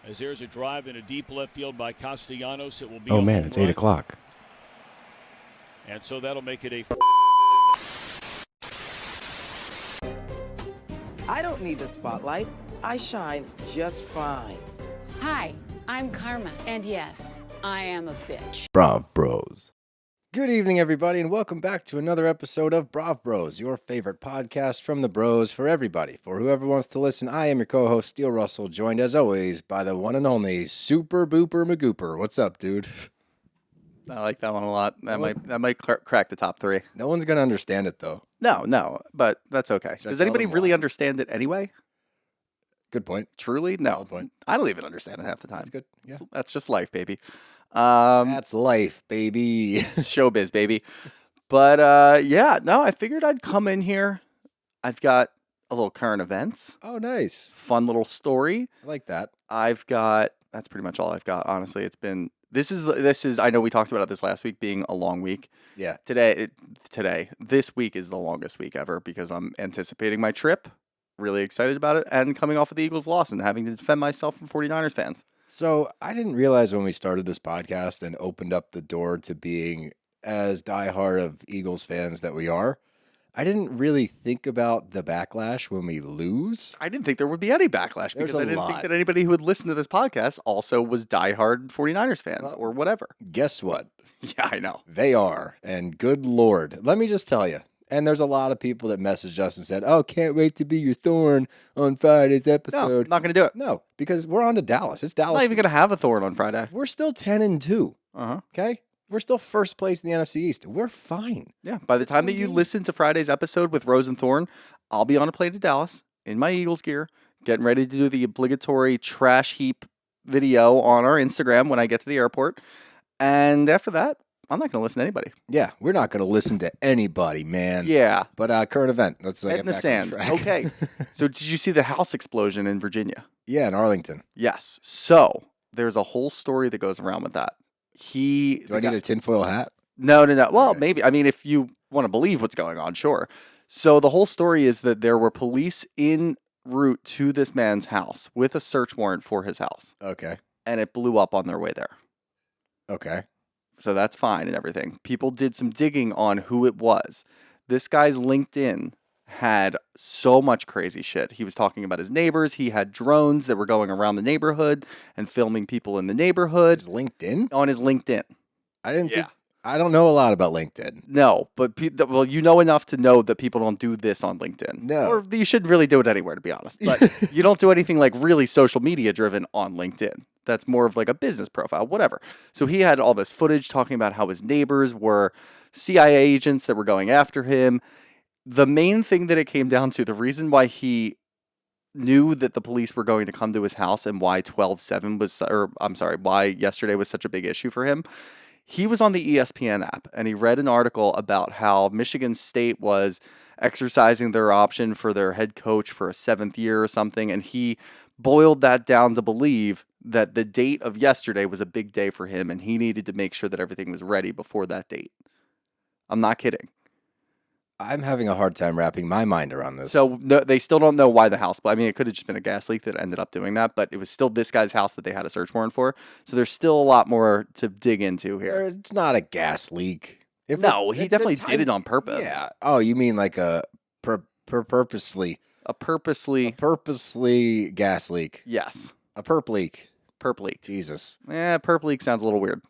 As there's a drive in a deep left field by Castellanos, it will be. Oh man, it's 8 o'clock. And so that'll make it a. I don't need the spotlight. I shine just fine. Hi, I'm Karma, and yes, I am a bitch. BravBros. Good evening, everybody, and welcome back to another episode of BravBros, your favorite podcast from the bros for everybody. For whoever wants to listen, I am your co-host, Steele Russell, joined as always by the one and only Super Booper McGooper. What's up, dude? I like that one a lot. That might crack the top three. No one's going to understand it, though. No, but that's okay. Does anybody really understand it anyway? Good point. Truly? No. Good point. I don't even understand it half the time. That's good. Yeah. That's just life, baby. That's life, baby. Showbiz, baby. But I figured I'd come in here. I've got a little current events. Oh, nice. Fun little story. I like that. That's pretty much all I've got, honestly. This is I know we talked about it this last week being a long week. Yeah. This week is the longest week ever because I'm anticipating my trip. Really excited about it and coming off of the Eagles' loss and having to defend myself from 49ers fans. So I didn't realize when we started this podcast and opened up the door to being as diehard of Eagles fans that we are, I didn't really think about the backlash when we lose. I didn't think there would be any backlash because I didn't think that anybody who would listen to this podcast also was diehard 49ers fans or whatever. Guess what? Yeah, I know. They are. And good Lord, let me just tell you. And there's a lot of people that messaged us and said, oh, can't wait to be your thorn on Friday's episode. No, not going to do it. No, because we're on to Dallas. It's Dallas. I'm not even going to have a thorn on Friday. We're still 10-2. Uh-huh. Okay? We're still first place in the NFC East. We're fine. Yeah. By the time that you listen to Friday's episode with Rose and Thorn, I'll be on a plane to Dallas in my Eagles gear, getting ready to do the obligatory trash heap video on our Instagram when I get to the airport. And after that, I'm not going to listen to anybody. Yeah, we're not going to listen to anybody, man. Yeah. But current event. Let's Head get in the back sand. on track. Okay. So did you see the house explosion in Virginia? Yeah, in Arlington. Yes. So there's a whole story that goes around with that. Do I need a tinfoil hat? No. Well, Okay. maybe. I mean, if you want to believe what's going on, sure. So the whole story is that there were police en route to this man's house with a search warrant for his house. Okay. And it blew up on their way there. Okay. So that's fine and everything. People did some digging on who it was. This guy's LinkedIn had so much crazy shit. He was talking about his neighbors. He had drones that were going around the neighborhood and filming people in the neighborhood. His LinkedIn? On his LinkedIn. I don't know a lot about LinkedIn. No, but you know enough to know that people don't do this on LinkedIn. No. Or you shouldn't really do it anywhere, to be honest. But you don't do anything like really social media driven on LinkedIn. That's more of like a business profile, whatever. So he had all this footage talking about how his neighbors were CIA agents that were going after him. The main thing that it came down to, the reason why he knew that the police were going to come to his house and why why yesterday was such a big issue for him. He was on the ESPN app and he read an article about how Michigan State was exercising their option for their head coach for a 7th year or something. And he boiled that down to believe that the date of yesterday was a big day for him and he needed to make sure that everything was ready before that date. I'm not kidding. I'm having a hard time wrapping my mind around this. So they still don't know why the house, but I mean, it could have just been a gas leak that ended up doing that, but it was still this guy's house that they had a search warrant for. So there's still a lot more to dig into here. It's not a gas leak. He definitely did it on purpose. Yeah. Oh, you mean like a purposely gas leak? Yes. A perp leak. Perp leak. Jesus. Perp leak sounds a little weird.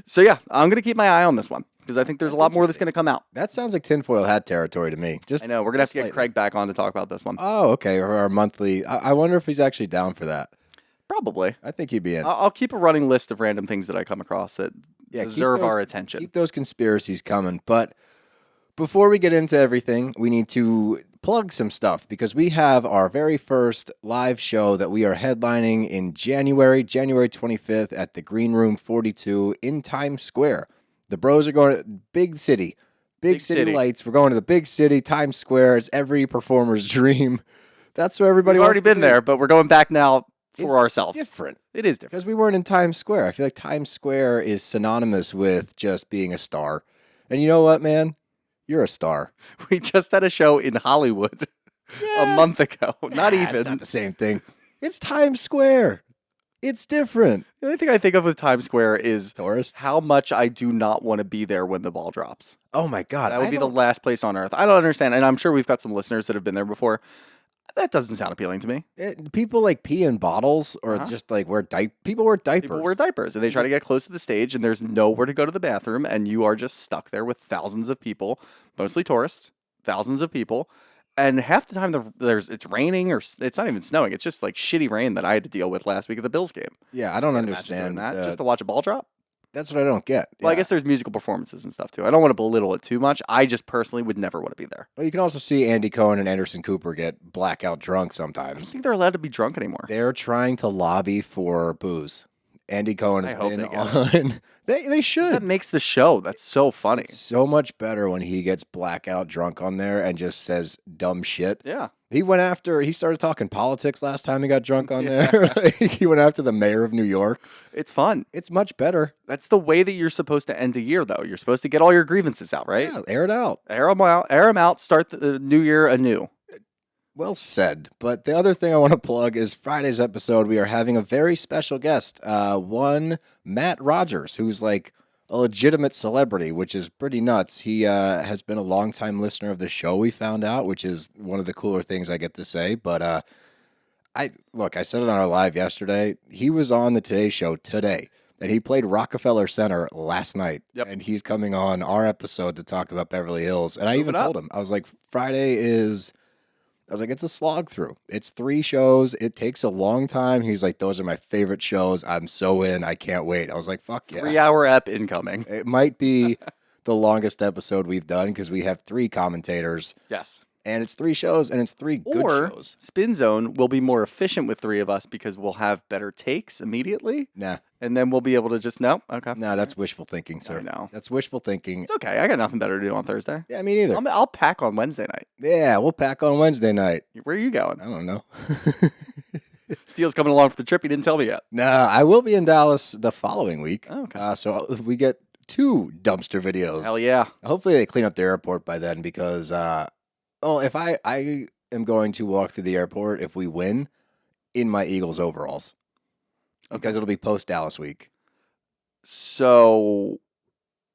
So yeah, I'm going to keep my eye on this one because I think there's a lot more that's going to come out. That sounds like tinfoil hat territory to me. I know. We're going to have to get Craig back on to talk about this one. Oh, okay. Or our monthly. I wonder if he's actually down for that. Probably. I think he'd be in. I'll keep a running list of random things that I come across that deserve our attention. Keep those conspiracies coming. But before we get into everything, we need to plug some stuff because we have our very first live show that we are headlining in January 25th at the Green Room 42 in Times Square. The bros are going to big city lights. We're going to the big city, Times Square. It's every performer's dream. That's where everybody We've wants already been there, but we're going back now for ourselves. Different. It is different. Because we weren't in Times Square. I feel like Times Square is synonymous with just being a star. And you know what, man? You're a star. We just had a show in Hollywood a month ago. Not even. It's not the same thing. It's Times Square. It's different. The only thing I think of with Times Square is Tourists. how much I do not want to be there when the ball drops. Oh my God. That would be the last place on earth. I don't understand. And I'm sure we've got some listeners that have been there before. That doesn't sound appealing to me. People like pee in bottles or just like people wear diapers. People wear diapers and they try to get close to the stage and there's nowhere to go to the bathroom and you are just stuck there with thousands of people, mostly tourists, thousands of people. And half the time it's raining or it's not even snowing. It's just like shitty rain that I had to deal with last week at the Bills game. Yeah, I don't Can't imagine understand doing that just to watch a ball drop. That's what I don't get. Well, I Yeah. guess there's musical performances and stuff too. I don't want to belittle it too much. I just personally would never want to be there. Well, you can also see Andy Cohen and Anderson Cooper get blackout drunk I don't sometimes. think they're allowed to be drunk anymore. They're trying to lobby for booze. Andy Cohen has I hope been they get on. They That should. makes the show. That's so funny. It's so much better when he gets blackout drunk on there and just says dumb shit. Yeah. He started talking politics last time he got drunk on there. He went after the mayor of New York. It's fun. It's much better. That's the way that you're supposed to end a year, though. You're supposed to get all your grievances out, right? Yeah, air it out. Air them out. Air them out. Start the new year anew. Well said. But the other thing I want to plug is Friday's episode. We are having a very special guest, one Matt Rogers, who's like a legitimate celebrity, which is pretty nuts. He has been a longtime listener of the show, we found out, which is one of the cooler things I get to say. But I said it on our live yesterday. He was on the Today Show today, and he played Rockefeller Center last night. Yep. And he's coming on our episode to talk about Beverly Hills. And I even Moving up. told him, I was like, it's a slog through. It's 3 shows. It takes a long time. He's like, those are my favorite shows. I'm so in. I can't wait. I was like, fuck yeah. 3-hour ep incoming. It might be the longest episode we've done because we have 3 commentators Yes. and it's 3 shows and it's 3 good Or shows. Spin Zone will be more efficient with 3 of us because we'll have better takes immediately. Nah, And then we'll be able to just, no, okay. that's wishful thinking, sir. I know. That's wishful thinking. It's okay. I got nothing better to do on Thursday. Yeah, me neither. I'll pack on Wednesday night. Yeah, we'll pack on Wednesday night. Where are you going? I don't know. Steele's coming along for the trip. He didn't tell me yet. Nah, I will be in Dallas the following week. Oh, okay. So we get 2 dumpster videos. Hell yeah. Hopefully they clean up the airport by then because, if I am going to walk through the airport if we win in my Eagles overalls because it'll be post Dallas week. So,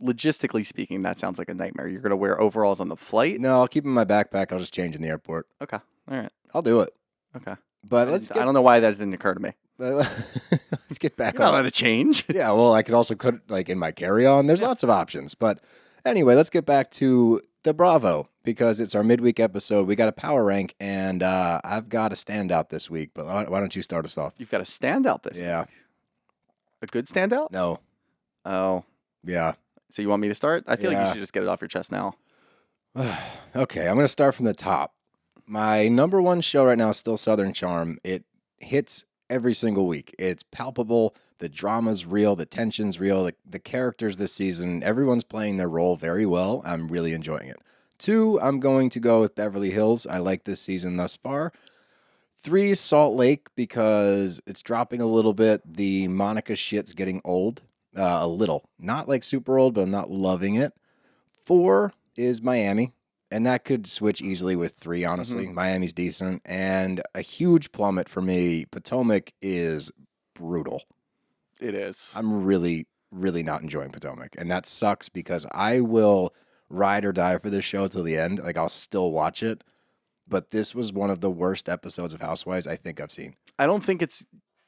logistically speaking, that sounds like a nightmare. You're going to wear overalls on the flight? No, I'll keep them in my backpack. I'll just change in the airport. Okay. All right. I'll do it. Okay. But I don't know why that didn't occur to me. let's get back You're not allowed on. to change. Yeah, well, I could also put like in my carry-on. There's lots of options. But anyway, let's get back to the Bravo because it's our midweek episode. We got a power rank, and I've got a standout this week. But why don't you start us off? You've got a standout this week. Yeah. A good standout? No. Oh. Yeah. So you want me to start? I feel like Yeah. you should just get it off your chest now. Okay, I'm going to start from the top. My number 1 show right now is still Southern Charm. It hits every single week. It's palpable. The drama's real. The tension's real. The characters this season, everyone's playing their role very well. I'm really enjoying it. 2, I'm going to go with Beverly Hills. I like this season thus far. 3, Salt Lake, because it's dropping a little bit. The Monica shit's getting old. A little. Not like super old, but I'm not loving it. 4 is Miami. And that could switch easily with 3, honestly. Miami's decent. And a huge plummet for me, Potomac is brutal. It is. I'm really, really not enjoying Potomac. And that sucks because I will ride or die for this show till the end. Like, I'll still watch it. But this was one of the worst episodes of Housewives I think I've seen. I don't think it's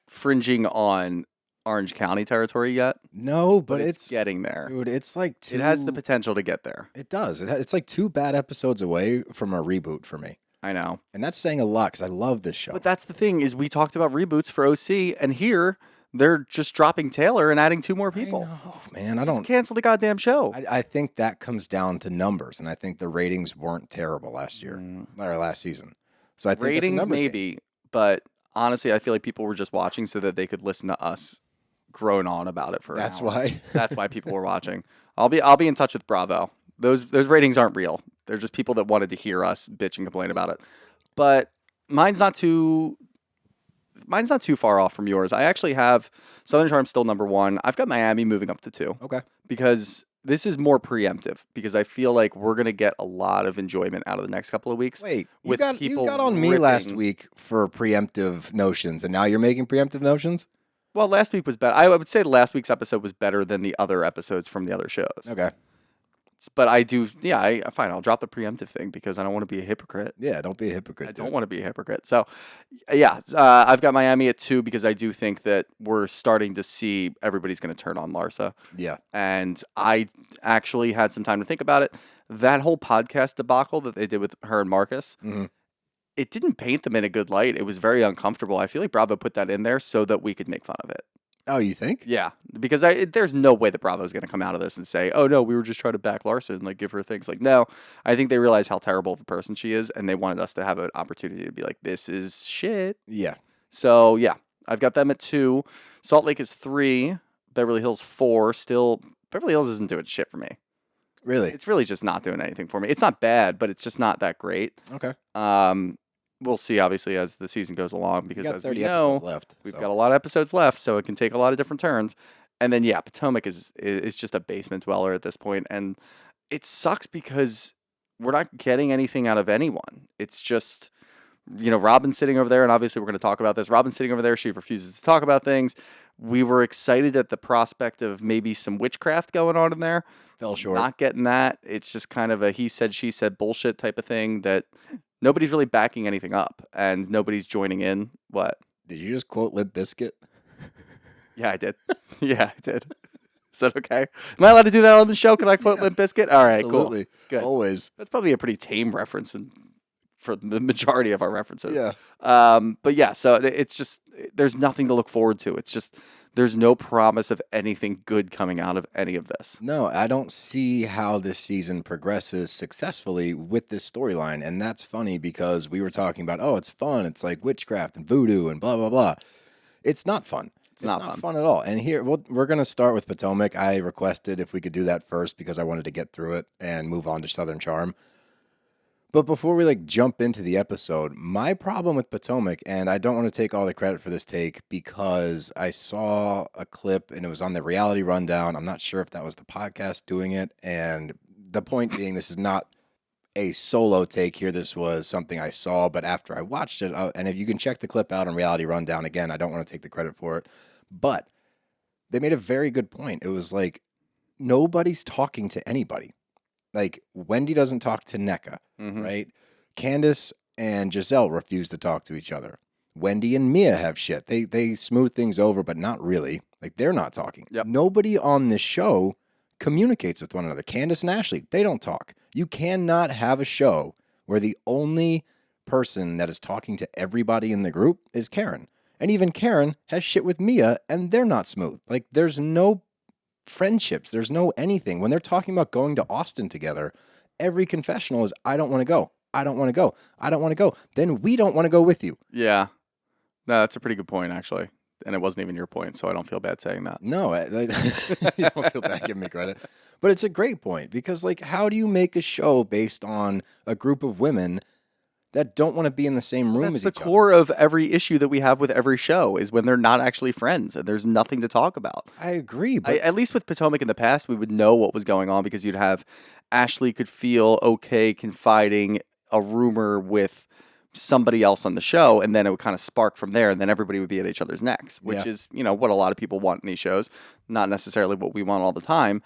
fringing on Orange County territory yet. No, but it's getting there. Dude, it's like 2... It has the potential to get there. It does. It's like 2 bad episodes away from a reboot for me. I know. And that's saying a lot because I love this show. But that's the thing is we talked about reboots for OC, and here they're just dropping Taylor and adding 2 more people. Oh man, I Just don't cancel the goddamn show. I think that comes down to numbers, and I think the ratings weren't terrible last year or last season. So I think Ratings that's a numbers game. maybe, but honestly, I feel like people were just watching so that they could listen to us groan on about it for an That's hour. why. That's why people were watching. I'll be in touch with Bravo. Those ratings aren't real. They're just people that wanted to hear us bitch and complain about it. But mine's not too far off from yours. I actually have Southern Charm still number 1. I've got Miami moving up to 2 Okay. because this is more preemptive because I feel like we're going to get a lot of enjoyment out of the next couple of weeks. Wait, you with got people on me last ripping- week for preemptive notions, and now you're making preemptive notions? Well, last week was better. I would say last week's episode was better than the other episodes from the other shows. Okay. But I do, fine. I'll drop the preemptive thing because I don't want to be a hypocrite. Yeah, don't be a hypocrite. I don't want to be a hypocrite. So, yeah, I've got Miami at 2 because I do think that we're starting to see everybody's going to turn on Larsa. Yeah. And I actually had some time to think about it. That whole podcast debacle that they did with her and Marcus, it didn't paint them in a good light. It was very uncomfortable. I feel like Bravo put that in there so that we could make fun of it. Oh, you think? Yeah, because there's no way that Bravo is going to come out of this and say, "Oh no, we were just trying to back Larsa and like give her things." Like, no, I think they realize how terrible of a person she is, and they wanted us to have an opportunity to be like, "This is shit." Yeah. So yeah, I've got them at 2. Salt Lake is 3. Beverly Hills 4. Still, Beverly Hills isn't doing shit for me. Really? It's really just not doing anything for me. It's not bad, but it's just not that great. Okay. We'll see, obviously, as the season goes along, because as 30 we know, episodes left. we've got a lot of episodes left, so it can take a lot of different turns. And then, yeah, Potomac is just a basement dweller at this point, and it sucks because we're not getting anything out of anyone. It's just, Robyn sitting over there, and obviously we're going to talk about this. Robyn sitting over there, she refuses to talk about things. We were excited at the prospect of maybe some witchcraft going on in there. Fell short. Not getting that. It's just kind of a he said, she said bullshit type of thing that nobody's really backing anything up, and nobody's joining in. What? Did you just quote Limp Bizkit? Yeah, I did. Yeah, I did. Is that okay? Am I allowed to do that on the show? Can I quote Limp Bizkit? All right, Absolutely. cool. Good. Always. That's probably a pretty tame reference for the majority of our references. Yeah. But yeah, so it's just, there's nothing to look forward to. It's just, there's no promise of anything good coming out of any of this. No, I don't see how this season progresses successfully with this storyline. And that's funny because we were talking about, oh, it's fun. It's like witchcraft and voodoo and blah, blah, blah. It's not fun. It's not fun at all. And here, we're going to start with Potomac. I requested if we could do that first because I wanted to get through it and move on to Southern Charm. But before we jump into the episode, my problem with Potomac, and I don't want to take all the credit for this take because I saw a clip and it was on the reality rundown. I'm not sure if that was the podcast doing it. And the point being, this is not a solo take here. This was something I saw, but after I watched it, and if you can check the clip out on reality rundown, again, I don't want to take the credit for it, but they made a very good point. It was like, nobody's talking to anybody. Like, Wendy doesn't talk to Nneka, right? Candace and Giselle refuse to talk to each other. Wendy and Mia have shit. They smooth things over, but not really. Like, they're not talking. Yep. Nobody on this show communicates with one another. Candace and Ashley, they don't talk. You cannot have a show where the only person that is talking to everybody in the group is Karen. And even Karen has shit with Mia, and they're not smooth. Like, there's no friendships. There's no anything. When they're talking about going to Austin together, every confessional is, I don't want to go. I don't want to go. I don't want to go. Then we don't want to go with you. Yeah. No, that's a pretty good point, actually. And it wasn't even your point, so I don't feel bad saying that. No, you don't feel bad giving me credit. But it's a great point because, how do you make a show based on a group of women that don't want to be in the same room as each other? That's the core of every issue that we have with every show is when they're not actually friends and there's nothing to talk about. I agree. But at least with Potomac in the past, we would know what was going on because you'd have Ashley could feel okay confiding a rumor with somebody else on the show, and then it would kind of spark from there, and then everybody would be at each other's necks, which is, what a lot of people want in these shows, not necessarily what we want all the time.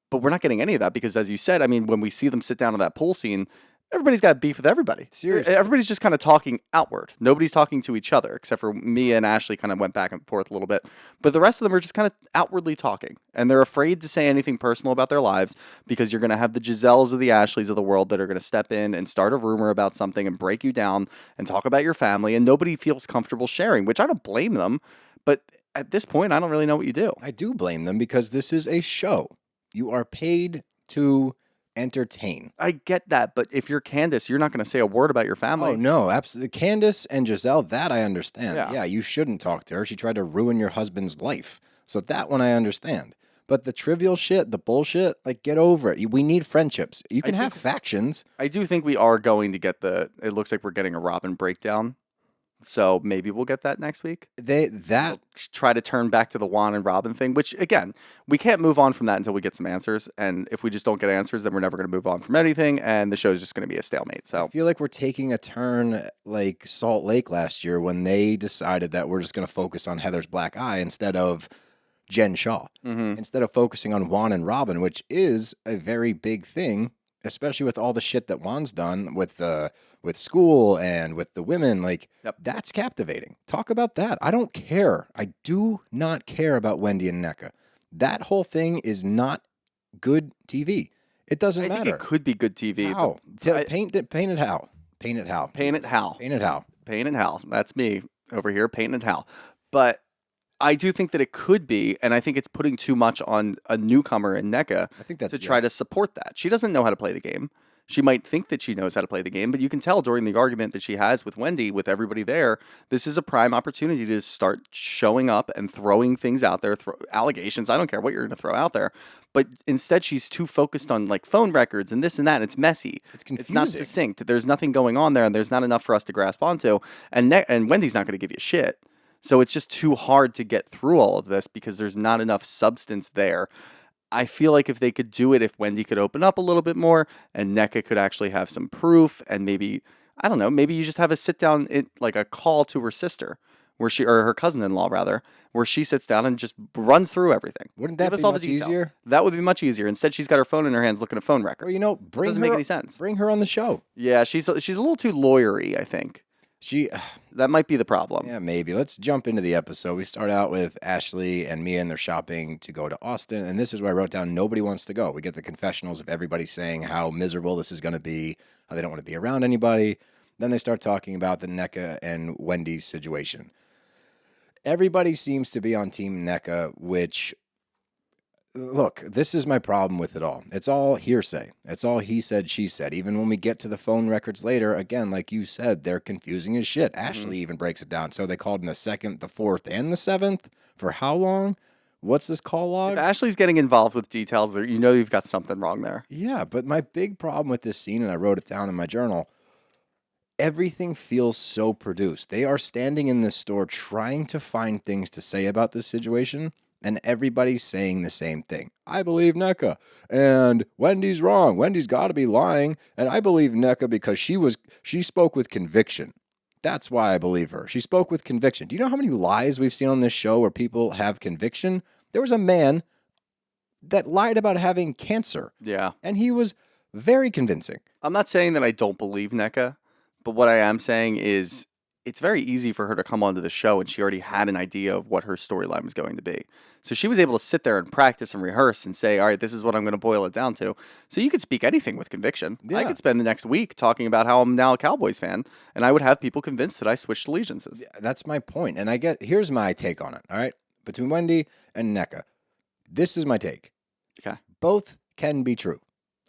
But we're not getting any of that because, as you said, I mean, when we see them sit down on that pool scene, everybody's got beef with everybody. Seriously. Everybody's just kind of talking outward. Nobody's talking to each other, except for Mia and Ashley kind of went back and forth a little bit. But the rest of them are just kind of outwardly talking. And they're afraid to say anything personal about their lives because you're going to have the Giselles or the Ashleys of the world that are going to step in and start a rumor about something and break you down and talk about your family. And nobody feels comfortable sharing, which I don't blame them. But at this point, I don't really know what you do. I do blame them because this is a show. You are paid to entertain. I get that, but if you're Candace, you're not going to say a word about your family. Oh, no, absolutely. Candace and Giselle, that I understand. Yeah, you shouldn't talk to her. She tried to ruin your husband's life. So that one I understand. But the trivial shit, the bullshit, get over it. We need friendships. You can have factions. I do think we are going to get it looks like we're getting a Robyn breakdown So maybe we'll get that next week. That Try to turn back to the Juan and Robyn thing, which again, we can't move on from that until we get some answers. And if we just don't get answers, then we're never going to move on from anything, and the show's just going to be a stalemate. I So feel like we're taking a turn like Salt Lake last year when they decided that we're just going to focus on Heather's black eye instead of Jen Shaw, instead of focusing on Juan and Robyn, which is a very big thing, especially with all the shit that Juan's done with school and with the women. Like, that's captivating. Talk about that. I don't care. I do not care about Wendy and Nneka. That whole thing is not good TV. It doesn't matter. I think it could be good TV. How? Paint it how? Paint it how? Paint it how? Paint it how? Paint it how? That's me over here, painting it how. But I do think that it could be, and I think it's putting too much on a newcomer in Nneka to try to support that. She doesn't know how to play the game. She might think that she knows how to play the game, but you can tell during the argument that she has with Wendy, with everybody there, this is a prime opportunity to start showing up and throwing things out there, allegations. I don't care what you're going to throw out there. But instead, she's too focused on like phone records and this and that. And it's messy. It's confusing. It's not succinct. There's nothing going on there, and there's not enough for us to grasp onto. And Wendy's not going to give you shit. So it's just too hard to get through all of this because there's not enough substance there. I feel like if they could do it, if Wendy could open up a little bit more and Nneka could actually have some proof, and maybe, I don't know, maybe you just have a sit down, like a call to her sister, or her cousin-in-law rather, where she sits down and just runs through everything. Wouldn't that be much easier? That would be much easier. Instead, she's got her phone in her hands looking at phone records. Well, doesn't make any sense. Bring her on the show. Yeah, she's a little too lawyery, I think. That might be the problem. Yeah, maybe. Let's jump into the episode. We start out with Ashley and Mia, and they're shopping to go to Austin. And this is where I wrote down nobody wants to go. We get the confessionals of everybody saying how miserable this is going to be, how they don't want to be around anybody. Then they start talking about the Nneka and Wendy's situation. Everybody seems to be on Team Nneka, which, look, this is my problem with it all. It's all hearsay. It's all he said, she said. Even when we get to the phone records later, again, like you said, they're confusing as shit. Ashley even breaks it down. So they called in the 2nd, the 4th, and the 7th. For how long? What's this call log? If Ashley's getting involved with details, you know you've got something wrong there. Yeah, but my big problem with this scene, and I wrote it down in my journal, everything feels so produced. They are standing in this store trying to find things to say about this situation, and everybody's saying the same thing. I believe Nneka, and Wendy's wrong. Wendy's got to be lying, and I believe Nneka because she spoke with conviction. That's why I believe her. She spoke with conviction. Do you know how many lies we've seen on this show where people have conviction? There was a man that lied about having cancer. Yeah. And he was very convincing. I'm not saying that I don't believe Nneka, but what I am saying is it's very easy for her to come onto the show and she already had an idea of what her storyline was going to be. So she was able to sit there and practice and rehearse and say, all right, this is what I'm going to boil it down to. So you could speak anything with conviction. Yeah. I could spend the next week talking about how I'm now a Cowboys fan, and I would have people convinced that I switched allegiances. Yeah, that's my point. And here's my take on it, all right? Between Wendy and Nneka, this is my take. Okay. Both can be true.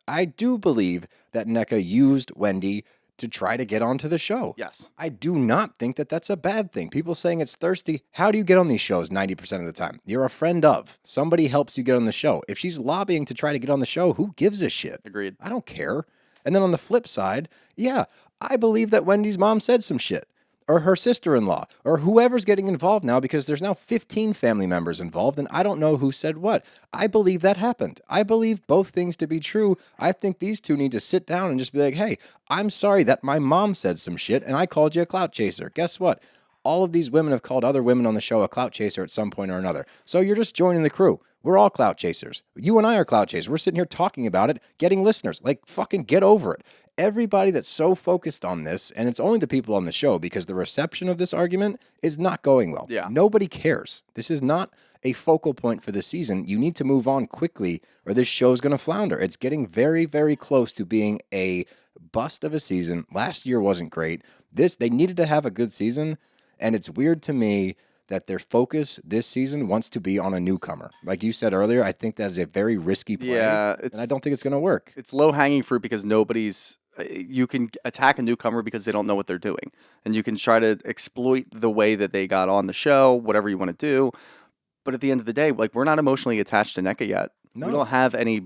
I do believe that Nneka used Wendy to try to get onto the show. Yes. I do not think that that's a bad thing. People saying it's thirsty. How do you get on these shows 90% of the time? You're a friend of. Somebody helps you get on the show. If she's lobbying to try to get on the show, who gives a shit? Agreed. I don't care. And then on the flip side, yeah, I believe that Wendy's mom said some shit. Or her sister-in-law, or whoever's getting involved now, because there's now 15 family members involved, and I don't know who said what. I believe that happened. I believe both things to be true. I think these two need to sit down and just be like, hey, I'm sorry that my mom said some shit, and I called you a clout chaser. Guess what? All of these women have called other women on the show a clout chaser at some point or another. So you're just joining the crew. We're all clout chasers. You and I are clout chasers. We're sitting here talking about it, getting listeners. Like, fucking get over it. Everybody that's so focused on this, and it's only the people on the show because the reception of this argument is not going well. Yeah. Nobody cares. This is not a focal point for the season. You need to move on quickly or this show's going to flounder. It's getting very, very close to being a bust of a season. Last year wasn't great. They needed to have a good season, and it's weird to me that their focus this season wants to be on a newcomer. Like you said earlier, I think that is a very risky play, and I don't think it's going to work. It's low-hanging fruit because you can attack a newcomer because they don't know what they're doing. And you can try to exploit the way that they got on the show, whatever you want to do. But at the end of the day, like, we're not emotionally attached to Nneka yet. No. We don't have any,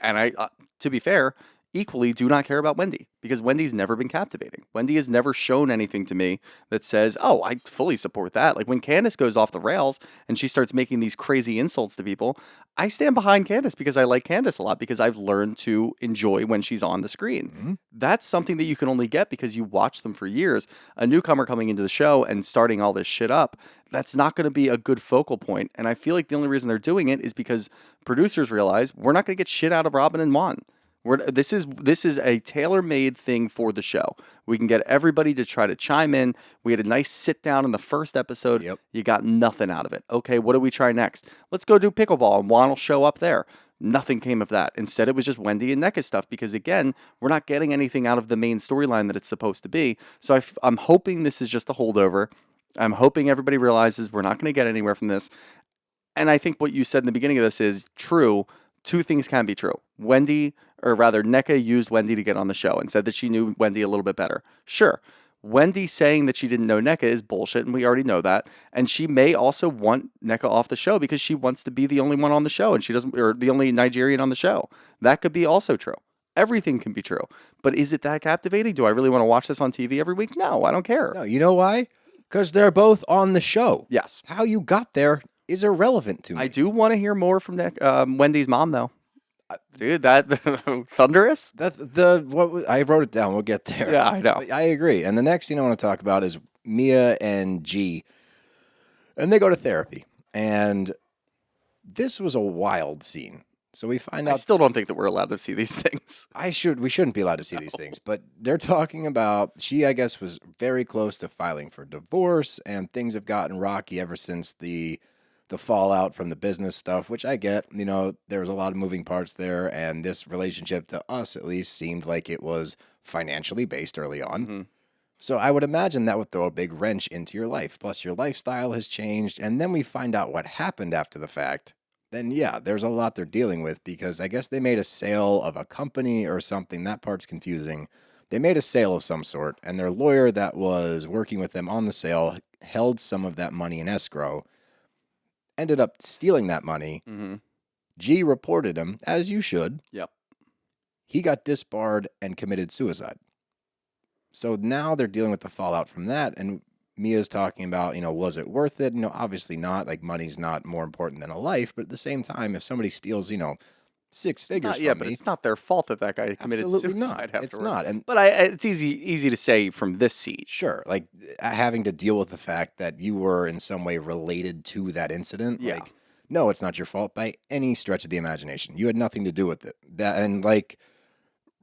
and to be fair, equally do not care about Wendy because Wendy's never been captivating. Wendy has never shown anything to me that says, oh, I fully support that. Like when Candace goes off the rails and she starts making these crazy insults to people, I stand behind Candace because I like Candace a lot because I've learned to enjoy when she's on the screen. That's something that you can only get because you watch them for years. A newcomer coming into the show and starting all this shit up, that's not going to be a good focal point. And I feel like the only reason they're doing it is because producers realize we're not going to get shit out of Robyn and Juan. This is a tailor-made thing for the show. We can get everybody to try to chime in. We had a nice sit-down in the first episode. Yep. You got nothing out of it. Okay, what do we try next? Let's go do pickleball, and Juan will show up there. Nothing came of that. Instead, it was just Wendy and Nneka stuff because, again, we're not getting anything out of the main storyline that it's supposed to be. So I'm hoping this is just a holdover. I'm hoping everybody realizes we're not going to get anywhere from this. And I think what you said in the beginning of this is true. Two things can be true. Nneka used Wendy to get on the show and said that she knew Wendy a little bit better. Sure. Wendy saying that she didn't know Nneka is bullshit, and we already know that. And she may also want Nneka off the show because she wants to be the only one on the show, and she doesn't, or the only Nigerian on the show. That could be also true. Everything can be true. But is it that captivating? Do I really want to watch this on TV every week? No, I don't care. No, you know why? Because they're both on the show. Yes. How you got there is irrelevant to me. I do want to hear more from Wendy's mom, though. Dude, that thunderous? I wrote it down. We'll get there. Yeah, I know. I agree. And the next thing I want to talk about is Mia and G. And they go to therapy. And this was a wild scene. So we find out. I still don't think that we're allowed to see these things. We shouldn't be allowed to see these things. But they're talking about, she, I guess, was very close to filing for divorce. And things have gotten rocky ever since the fallout from the business stuff, which I get. You know, there was a lot of moving parts there, and this relationship, to us at least, seemed like it was financially based early on. Mm-hmm. So I would imagine that would throw a big wrench into your life. Plus, your lifestyle has changed, and then we find out what happened after the fact. Then, yeah, there's a lot they're dealing with because I guess they made a sale of a company or something. That part's confusing. They made a sale of some sort, and their lawyer that was working with them on the sale held some of that money in escrow. Ended up stealing that money. Mm-hmm. G reported him, as you should. Yep. He got disbarred and committed suicide. So now they're dealing with the fallout from that. And Mia's talking about, was it worth it? Obviously not. Like, money's not more important than a life. But at the same time, if somebody steals, 6 figures from but me, it's not their fault that guy committed absolutely suicide not. afterwards. It's not. But it's easy to say from this seat. Sure, like having to deal with the fact that you were in some way related to that incident. Yeah. Like, no, it's not your fault by any stretch of the imagination. You had nothing to do with it. And like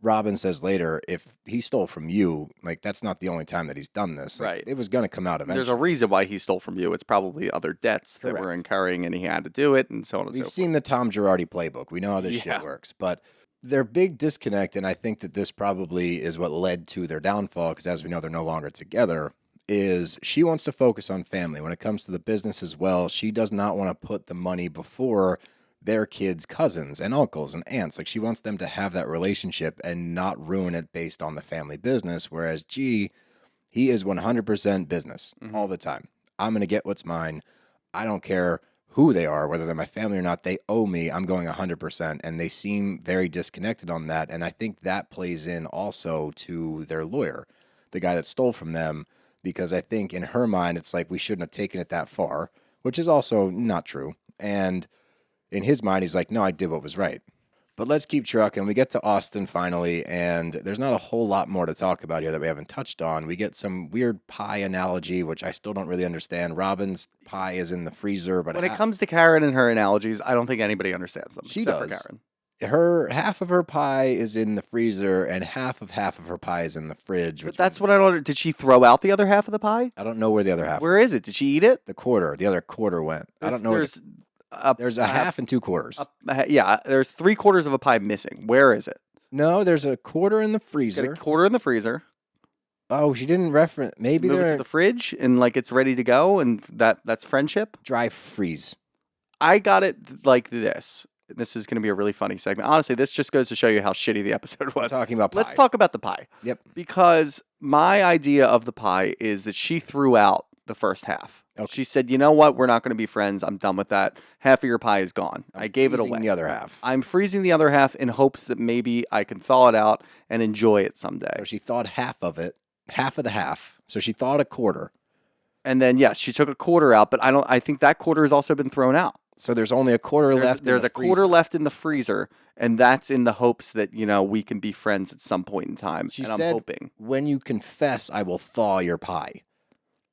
Robyn says later, if he stole from you, like that's not the only time that he's done this. Like, Right. It was going to come out eventually. There's a reason why he stole from you. It's probably other debts that were Correct. incurring, and he had to do it, and so on and so We've forth. seen the Tom Girardi playbook. We know how this Yeah. shit works. But their big disconnect, and I think that this probably is what led to their downfall, because as we know, they're no longer together, is she wants to focus on family. When it comes to the business as well, she does not want to put the money before their kids' cousins and uncles and aunts. Like, she wants them to have that relationship and not ruin it based on the family business. Whereas G, he is 100% business all the time. I'm going to get what's mine. I don't care who they are, whether they're my family or not. They owe me. I'm going 100%. And they seem very disconnected on that. And I think that plays in also to their lawyer, the guy that stole from them, because I think in her mind, it's like, we shouldn't have taken it that far, which is also not true. And in his mind, he's like, no, I did what was right. But let's keep trucking. We get to Austen finally, and there's not a whole lot more to talk about here that we haven't touched on. We get some weird pie analogy, which I still don't really understand. Robyn's pie is in the freezer, but when it comes to Karen and her analogies, I don't think anybody understands them. She except does. For Karen. Half of her pie is in the freezer, and half of her pie is in the fridge. But that's what I don't. Did she throw out the other half of the pie? I don't know where the other half. Where is it? Did she eat it? The other quarter went. I don't know. There's a half and 2 quarters. Yeah, there's 3/4 of a pie missing. Where is it? No, there's a quarter in the Got freezer. a quarter in the freezer. Oh, she didn't reference. Maybe Move it they're to the fridge and like it's ready to go, and that's friendship. dry freeze. I got it like this. This is going to be a really funny segment. Honestly, this just goes to show you how shitty the episode was. Talking about pie. Let's talk about the pie. Yep. Because my idea of the pie is that she threw out the first half. Okay. She said, you know what? We're not going to be friends. I'm done with that. Half of your pie is gone. I gave it Freezing away. the other half. I'm freezing the other half in hopes that maybe I can thaw it out and enjoy it someday. So she thawed half of it, half of the half. So she thawed a quarter. And then, yes, she took a quarter out, but I think that quarter has also been thrown out. So there's only a quarter left. There's in the a quarter freezer. left in the freezer, and that's in the hopes that, we can be friends at some point in time. She and said, I'm hoping. when you confess, I will thaw your pie.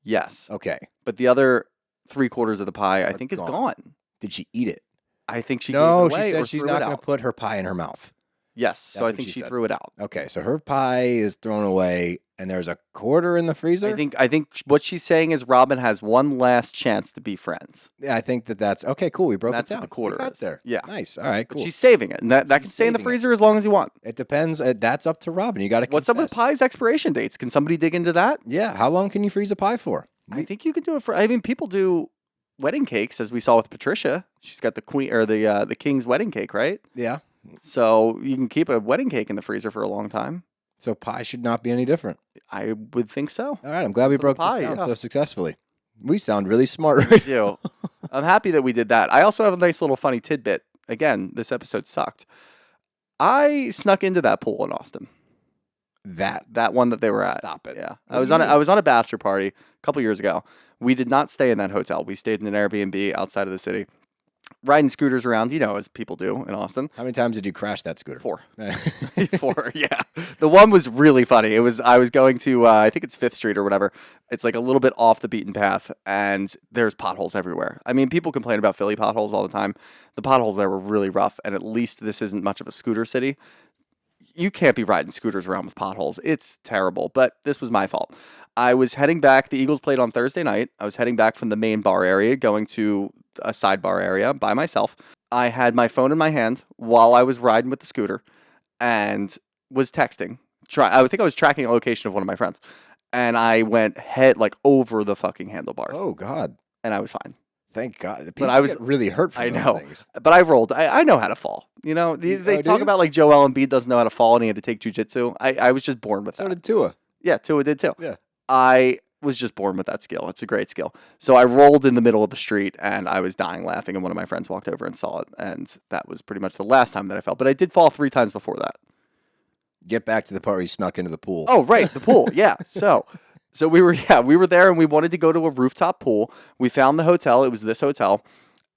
Yes. Okay. But the other 3/4 of the pie, I think, is gone. gone. Did she eat it? I think she No, gave it away she or said she's threw not it going to out. put her pie in her mouth. Yes, so That's I what think she she said. threw it out. Okay, so her pie is thrown away, and there's a quarter in the freezer. I think what she's saying is Robyn has one last chance to be friends. Yeah, I think that's okay. Cool, we broke That's it what down. the quarter We got is. there. Yeah. Nice. All right, But cool. she's saving it, and that can She's stay in the saving it. freezer as long as you want. It depends. That's up to Robyn. You got to. What's up with pies expiration dates? Can somebody dig into that? Yeah. How long can you freeze a pie for? I think you can do it for. I mean, people do wedding cakes, as we saw with Patricia. She's got the queen or the king's wedding cake, right? Yeah. So you can keep a wedding cake in the freezer for a long time. So pie should not be any different. I would think so. All right. I'm glad we So the broke pie, this down yeah. so successfully. We sound really smart right Do. I'm happy that we did that. I also have a nice little funny tidbit. Again, this episode sucked. I snuck into that pool in Austin. That one that they were at. Stop it. Yeah. What I was do you on mean? I was on a bachelor party a couple years ago. We did not stay in that hotel. We stayed in an Airbnb outside of the city. Riding scooters around, as people do in Austin. How many times did you crash that scooter? 4. 4, yeah. The one was really funny. I was going to, I think it's 5th Street or whatever. It's like a little bit off the beaten path, and there's potholes everywhere. I mean, people complain about Philly potholes all the time. The potholes there were really rough, and at least this isn't much of a scooter city. You can't be riding scooters around with potholes. It's terrible, but this was my fault. I was heading back. The Eagles played on Thursday night. I was heading back from the main bar area, going to a sidebar area by myself. I had my phone in my hand while I was riding with the scooter and was texting. I think I was tracking a location of one of my friends, and I went head over the fucking handlebars. Oh God. And I was fine. Thank God. People But I was get really hurt from I those know, things. but I rolled. I know how to fall. They Oh, do talk you? about like Joel Embiid doesn't know how to fall and he had to take jujitsu. I was just born with So that. did Tua. Yeah, Tua did too. Yeah. I was just born with that skill. It's a great skill. So I rolled in the middle of the street and I was dying laughing, and one of my friends walked over and saw it, and that was pretty much the last time that I fell. But I did fall 3 times before that. Get back to the part where you snuck into the pool. Oh, right, the pool. Yeah. So we were there, and we wanted to go to a rooftop pool. We found the hotel. It was this hotel.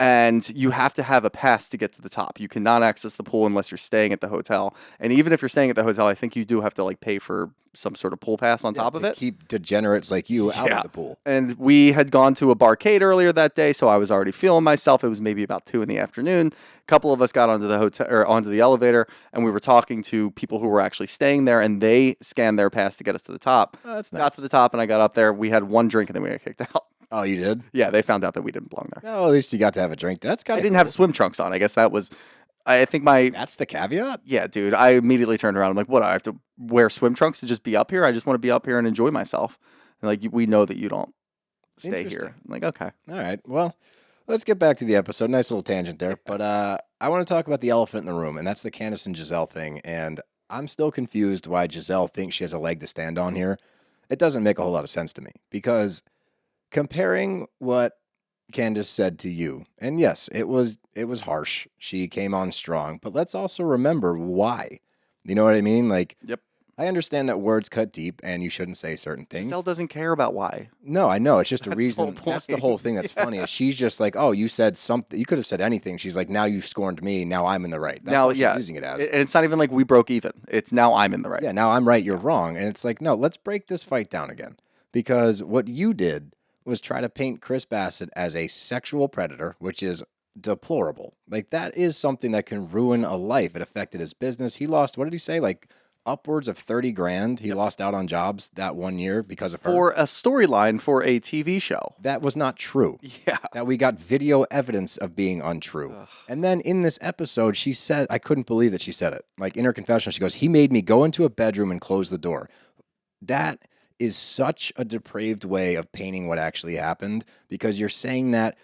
And you have to have a pass to get to the top. You cannot access the pool unless you're staying at the hotel. And even if you're staying at the hotel, I think you do have to pay for some sort of pool pass on top of to it. keep degenerates like you out Yeah. of the pool. And we had gone to a barcade earlier that day, so I was already feeling myself. It was maybe about 2 in the afternoon. A couple of us got onto the hotel or onto the elevator, and we were talking to people who were actually staying there, and they scanned their pass to get us to the top. Oh, that's Got nice. to the top, and I got up there. We had one drink, and then we got kicked out. Oh, you did? Yeah, they found out that we didn't belong there. No, at least you got to have a drink. That's kind I of. didn't have swim trunks on. I guess that was. I think my. That's the caveat. Yeah, dude. I immediately turned around. I'm like, what? I have to wear swim trunks to just be up here? I just want to be up here and enjoy myself. And we know that you don't stay Interesting. here. I'm like, okay. All right. Well, let's get back to the episode. Nice little tangent there. But I want to talk about the elephant in the room, and that's the Candace and Giselle thing. And I'm still confused why Giselle thinks she has a leg to stand on here. It doesn't make a whole lot of sense to me, because comparing what Candace said to you, and yes, it was harsh. She came on strong, but let's also remember why. You know what I mean? Yep. I understand that words cut deep and you shouldn't say certain things. Giselle doesn't care about why. No, I know. It's just a That's the reason. whole That's the point. whole thing that's funny. Is she's just like, oh, you said something. You could have said anything. She's like, now you've scorned me. Now I'm in the right. That's all she's using it as. And it's not even like we broke even. It's now I'm in the right. Yeah, now I'm right. You're wrong. And it's like, no, let's break this fight down again. Because what you did was try to paint Chris Bassett as a sexual predator, which is deplorable. That is something that can ruin a life. It affected his business. He lost, what did he say? Upwards of 30 grand. He lost out on jobs that 1 year because of her. For a storyline for a TV show. That was not true. Yeah. That we got video evidence of being untrue. Ugh. And then in this episode, she said, I couldn't believe that she said it. In her confessional, she goes, he made me go into a bedroom and close the door. That is such a depraved way of painting what actually happened, because you're saying that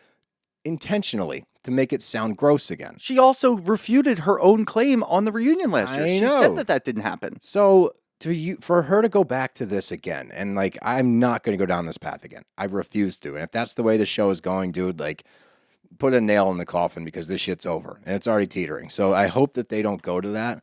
intentionally to make it sound gross again. She also refuted her own claim on the reunion last year. I She know. said that didn't happen. So for her to go back to this again, and like, I'm not going to go down this path again. I refuse to. And if that's the way the show is going, dude, like, put a nail in the coffin because this shit's over and it's already teetering. So I hope that they don't go to that.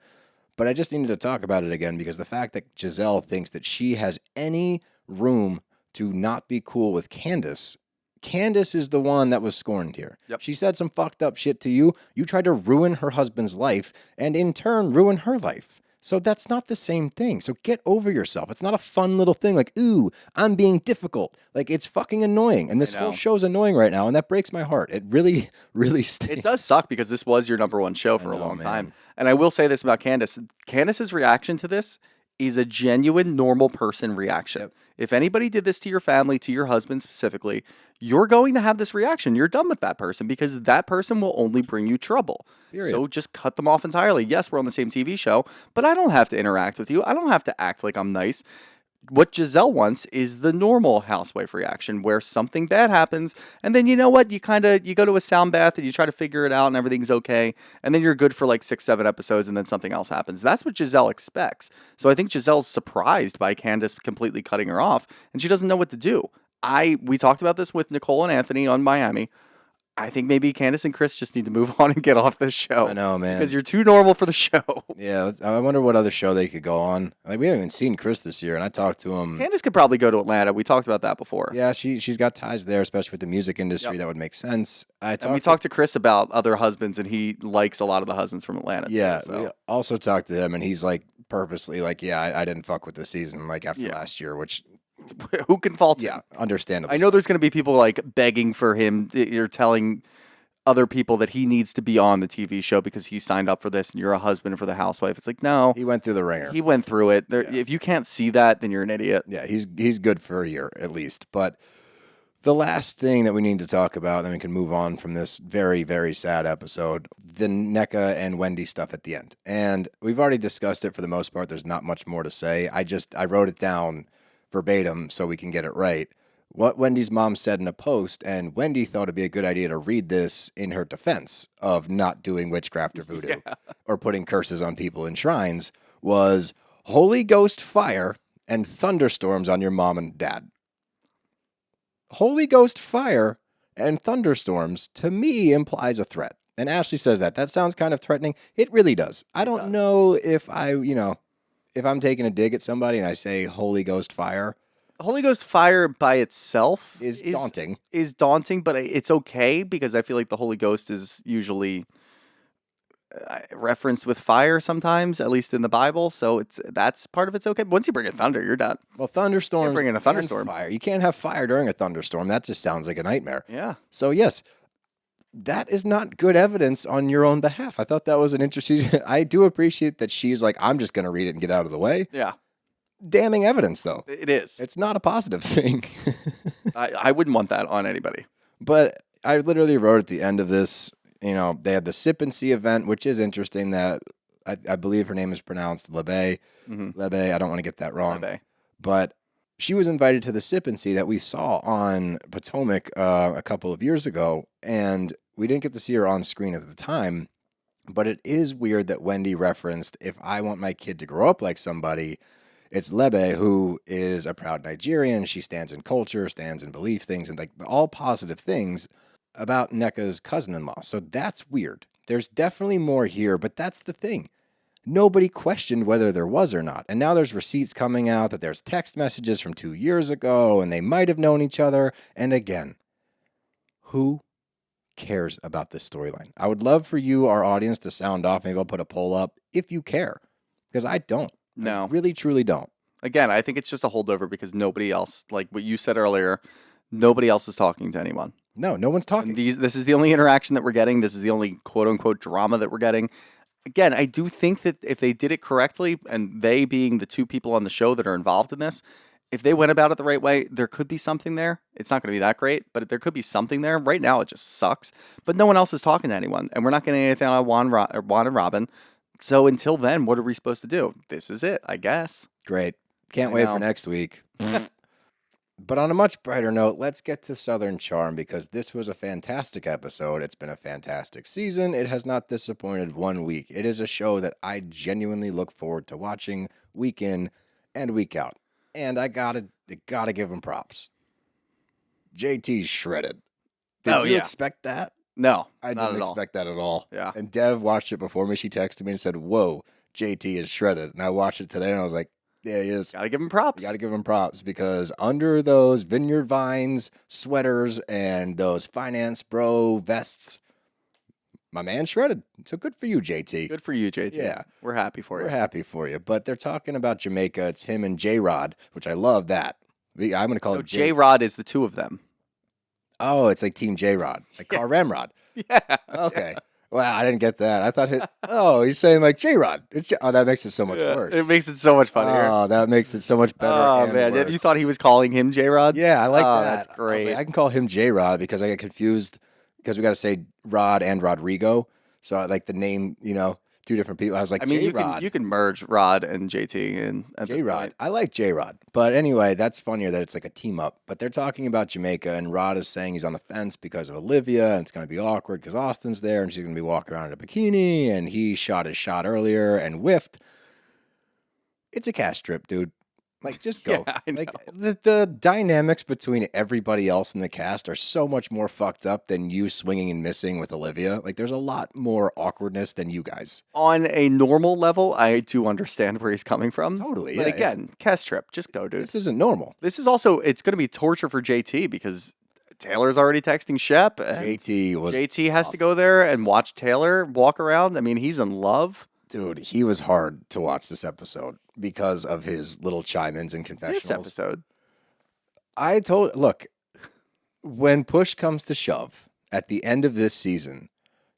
But I just needed to talk about it again because the fact that Giselle thinks that she has any room to not be cool with Candace. Candace is the one that was scorned here. Yep. She said some fucked up shit to you. You tried to ruin her husband's life and in turn ruin her life. So that's not the same thing. So get over yourself. It's not a fun little thing like, ooh, I'm being difficult. Like, it's fucking annoying. And this whole show's annoying right now, and that breaks my heart. It really, really stinks. It does suck because this was your number one show for a long time. And I will say this about Candace. Candace's reaction to this is a genuine normal person reaction. Yep. If anybody did this to your family, to your husband specifically, you're going to have this reaction. You're done with that person because that person will only bring you trouble. Period. So just cut them off entirely. Yes, we're on the same TV show, but I don't have to interact with you. I don't have to act like I'm nice. What Giselle wants is the normal housewife reaction where something bad happens and then you know what? You go to a sound bath and you try to figure it out and everything's okay. And then you're good for like 6-7 episodes and then something else happens. That's what Giselle expects. So I think Giselle's surprised by Candace completely cutting her off and she doesn't know what to do. We talked about this with Nicole and Anthony on Miami. I think maybe Candace and Chris just need to move on and get off this show. I know, man. Because you're too normal for the show. Yeah, I wonder what other show they could go on. Like, we haven't even seen Chris this year, and I talked to him. Candace could probably go to Atlanta. We talked about that before. Yeah, she's got ties there, especially with the music industry. Yep. That would make sense. We talked to Chris about other husbands, and he likes a lot of the husbands from Atlanta. Yeah, too, so. We also talked to him, and he's like purposely like, yeah, I didn't fuck with the season like after last year, which who can fault him? Yeah, understandable. I know there's going to be people like begging for him. You're telling other people that he needs to be on the TV show because he signed up for this and you're a husband for the housewife. It's like, no. He went through the ringer. He went through it. If you can't see that, then you're an idiot. Yeah, he's good for a year at least. But the last thing that we need to talk about, then we can move on from this very, very sad episode, the Nneka and Wendy stuff at the end. And we've already discussed it for the most part. There's not much more to say. I wrote it down verbatim so we can get it right. What Wendy's mom said in a post, and Wendy thought it'd be a good idea to read this in her defense of not doing witchcraft or voodoo or putting curses on people in shrines, was Holy Ghost fire and thunderstorms on your mom and dad. Holy Ghost fire and thunderstorms, to me, implies a threat. And Ashley says that. That sounds kind of threatening. It really does. I don't know if if I'm taking a dig at somebody and I say Holy Ghost fire. Holy Ghost fire by itself is daunting. Is daunting, but it's okay because I feel like the Holy Ghost is usually referenced with fire sometimes, at least in the Bible. So that's part of it's okay. But once you bring in thunder, you're done. Well, thunderstorms. You bring in a thunderstorm. Fire. You can't have fire during a thunderstorm. That just sounds like a nightmare. Yeah. So yes, that is not good evidence on your own behalf. I thought that was an interesting. I do appreciate that she's like, I'm just going to read it and get out of the way. Yeah. Damning evidence, though. It is. It's not a positive thing. I wouldn't want that on anybody. But I literally wrote at the end of this, they had the Sip and See event, which is interesting that I believe her name is pronounced Lebe. Mm-hmm. Lebe, I don't want to get that wrong. Lebe. But she was invited to the Sip and See that we saw on Potomac a couple of years ago, and we didn't get to see her on screen at the time. But it is weird that Wendy referenced, if I want my kid to grow up like somebody, it's Lebe, who is a proud Nigerian. She stands in culture, stands in belief things, and like all positive things about Nneka's cousin-in-law. So that's weird. There's definitely more here, but that's the thing. Nobody questioned whether there was or not. And now there's receipts coming out that there's text messages from 2 years ago, and they might have known each other. And again, who cares about this storyline? I would love for you, our audience, to sound off. Maybe I'll put a poll up if you care, because I don't. No. I really, truly don't. Again, I think it's just a holdover because nobody else, like what you said earlier, nobody else is talking to anyone. No one's talking. This is the only interaction that we're getting. This is the only quote-unquote drama that we're getting. Again, I do think that if they did it correctly, and they being the two people on the show that are involved in this, if they went about it the right way, there could be something there. It's not going to be that great, but there could be something there. Right now, it just sucks. But no one else is talking to anyone, and we're not getting anything on Juan and Robyn. So until then, what are we supposed to do? This is it, I guess. Great. Can't wait for next week. But on a much brighter note, let's get to Southern Charm, because this was a fantastic episode. It's been a fantastic season. It has not disappointed 1 week. It is a show that I genuinely look forward to watching week in, and week out. And I gotta give him props. JT's shredded. Did you expect that? No, I not didn't at all. expect that at all. Yeah. And Dev watched it before me. She texted me and said, "Whoa, JT is shredded." And I watched it today and I was like, "Yeah, he is." Gotta give him props. You got to give him props because under those vineyard vines, sweaters, and those finance bro vests, my man shredded. So good for you, JT. Good for you, JT. Yeah. We're happy for you. We're happy for you. But they're talking about Jamaica. It's him and J-Rod, which I love that. I'm going to call it J-Rod is the two of them. Oh, it's like Team J-Rod, like Car Ramrod. Yeah. Okay. Wow, I didn't get that. I thought, he's saying like J-Rod. That makes it so much worse. It makes it so much funnier. Oh, that makes it so much better. Oh, and man. worse. You thought he was calling him J-Rod? Yeah, I like that. That's I was great. like, I can call him J-Rod because I get confused because we got to say Rod and Rodrigo. So I like the name, two different people. I was like, J-Rod. you can merge Rod and JT and J-Rod. I like J-Rod. But anyway, that's funnier that it's like a team up. But they're talking about Jamaica, and Rod is saying he's on the fence because of Olivia, and it's going to be awkward because Austen's there, and she's going to be walking around in a bikini, and he shot his shot earlier and whiffed. It's a cast trip, dude. Like, just go. Yeah, I like know. the dynamics between everybody else in the cast are so much more fucked up than you swinging and missing with Olivia. Like, there's a lot more awkwardness than you guys. On a normal level, I do understand where he's coming from. Totally, But yeah, again, cast trip. Just go, dude. This isn't normal. This is also, it's going to be torture for JT because Taylor's already texting Shep. And JT has to go there and watch Taylor walk around. I mean, he's in love. Dude, he was hard to watch this episode because of his little chime-ins and confessionals. This episode. Look, when push comes to shove, at the end of this season,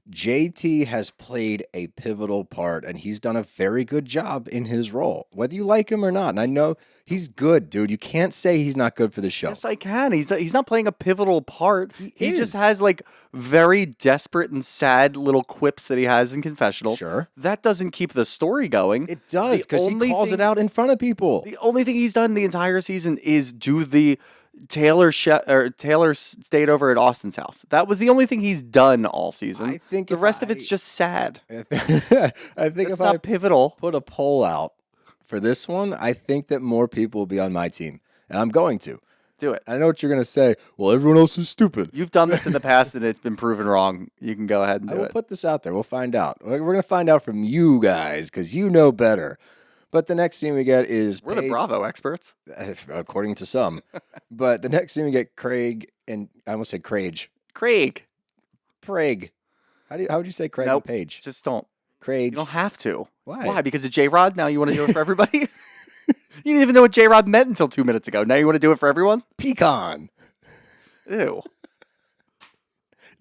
JT has played a pivotal part, and he's done a very good job in his role, whether you like him or not. And I know he's good, dude. You can't say he's not good for the show. Yes, I can. He's not playing a pivotal part. He is. just has like very desperate and sad little quips that he has in confessionals. Sure. That doesn't keep the story going. It does, The because he only calls thing- it out in front of people. The only thing he's done the entire season is do the Taylor stayed over at Austin's house. That was the only thing he's done all season. I think the rest of it's just sad. I think It's if not I pivotal. put a poll out for this one, I think that more people will be on my team, and I'm going to. Do it. I know what you're going to say. Well, everyone else is stupid. You've done this in the past and it's been proven wrong. You can go ahead and I do will it. put this out there. We'll find out. We're going to find out from you guys because you know better. But the next scene we get is We're the Bravo experts. according to some. But the next scene we get Craig and I almost said Craig. Craig. Prague. How would you say Craig Nope. and Paige? Just don't. Craig. You don't have to. Why? Why? Because of J-Rod? Now you want to do it for everybody? You didn't even know what J-Rod meant until 2 minutes ago. Now you want to do it for everyone? Pecan. Ew.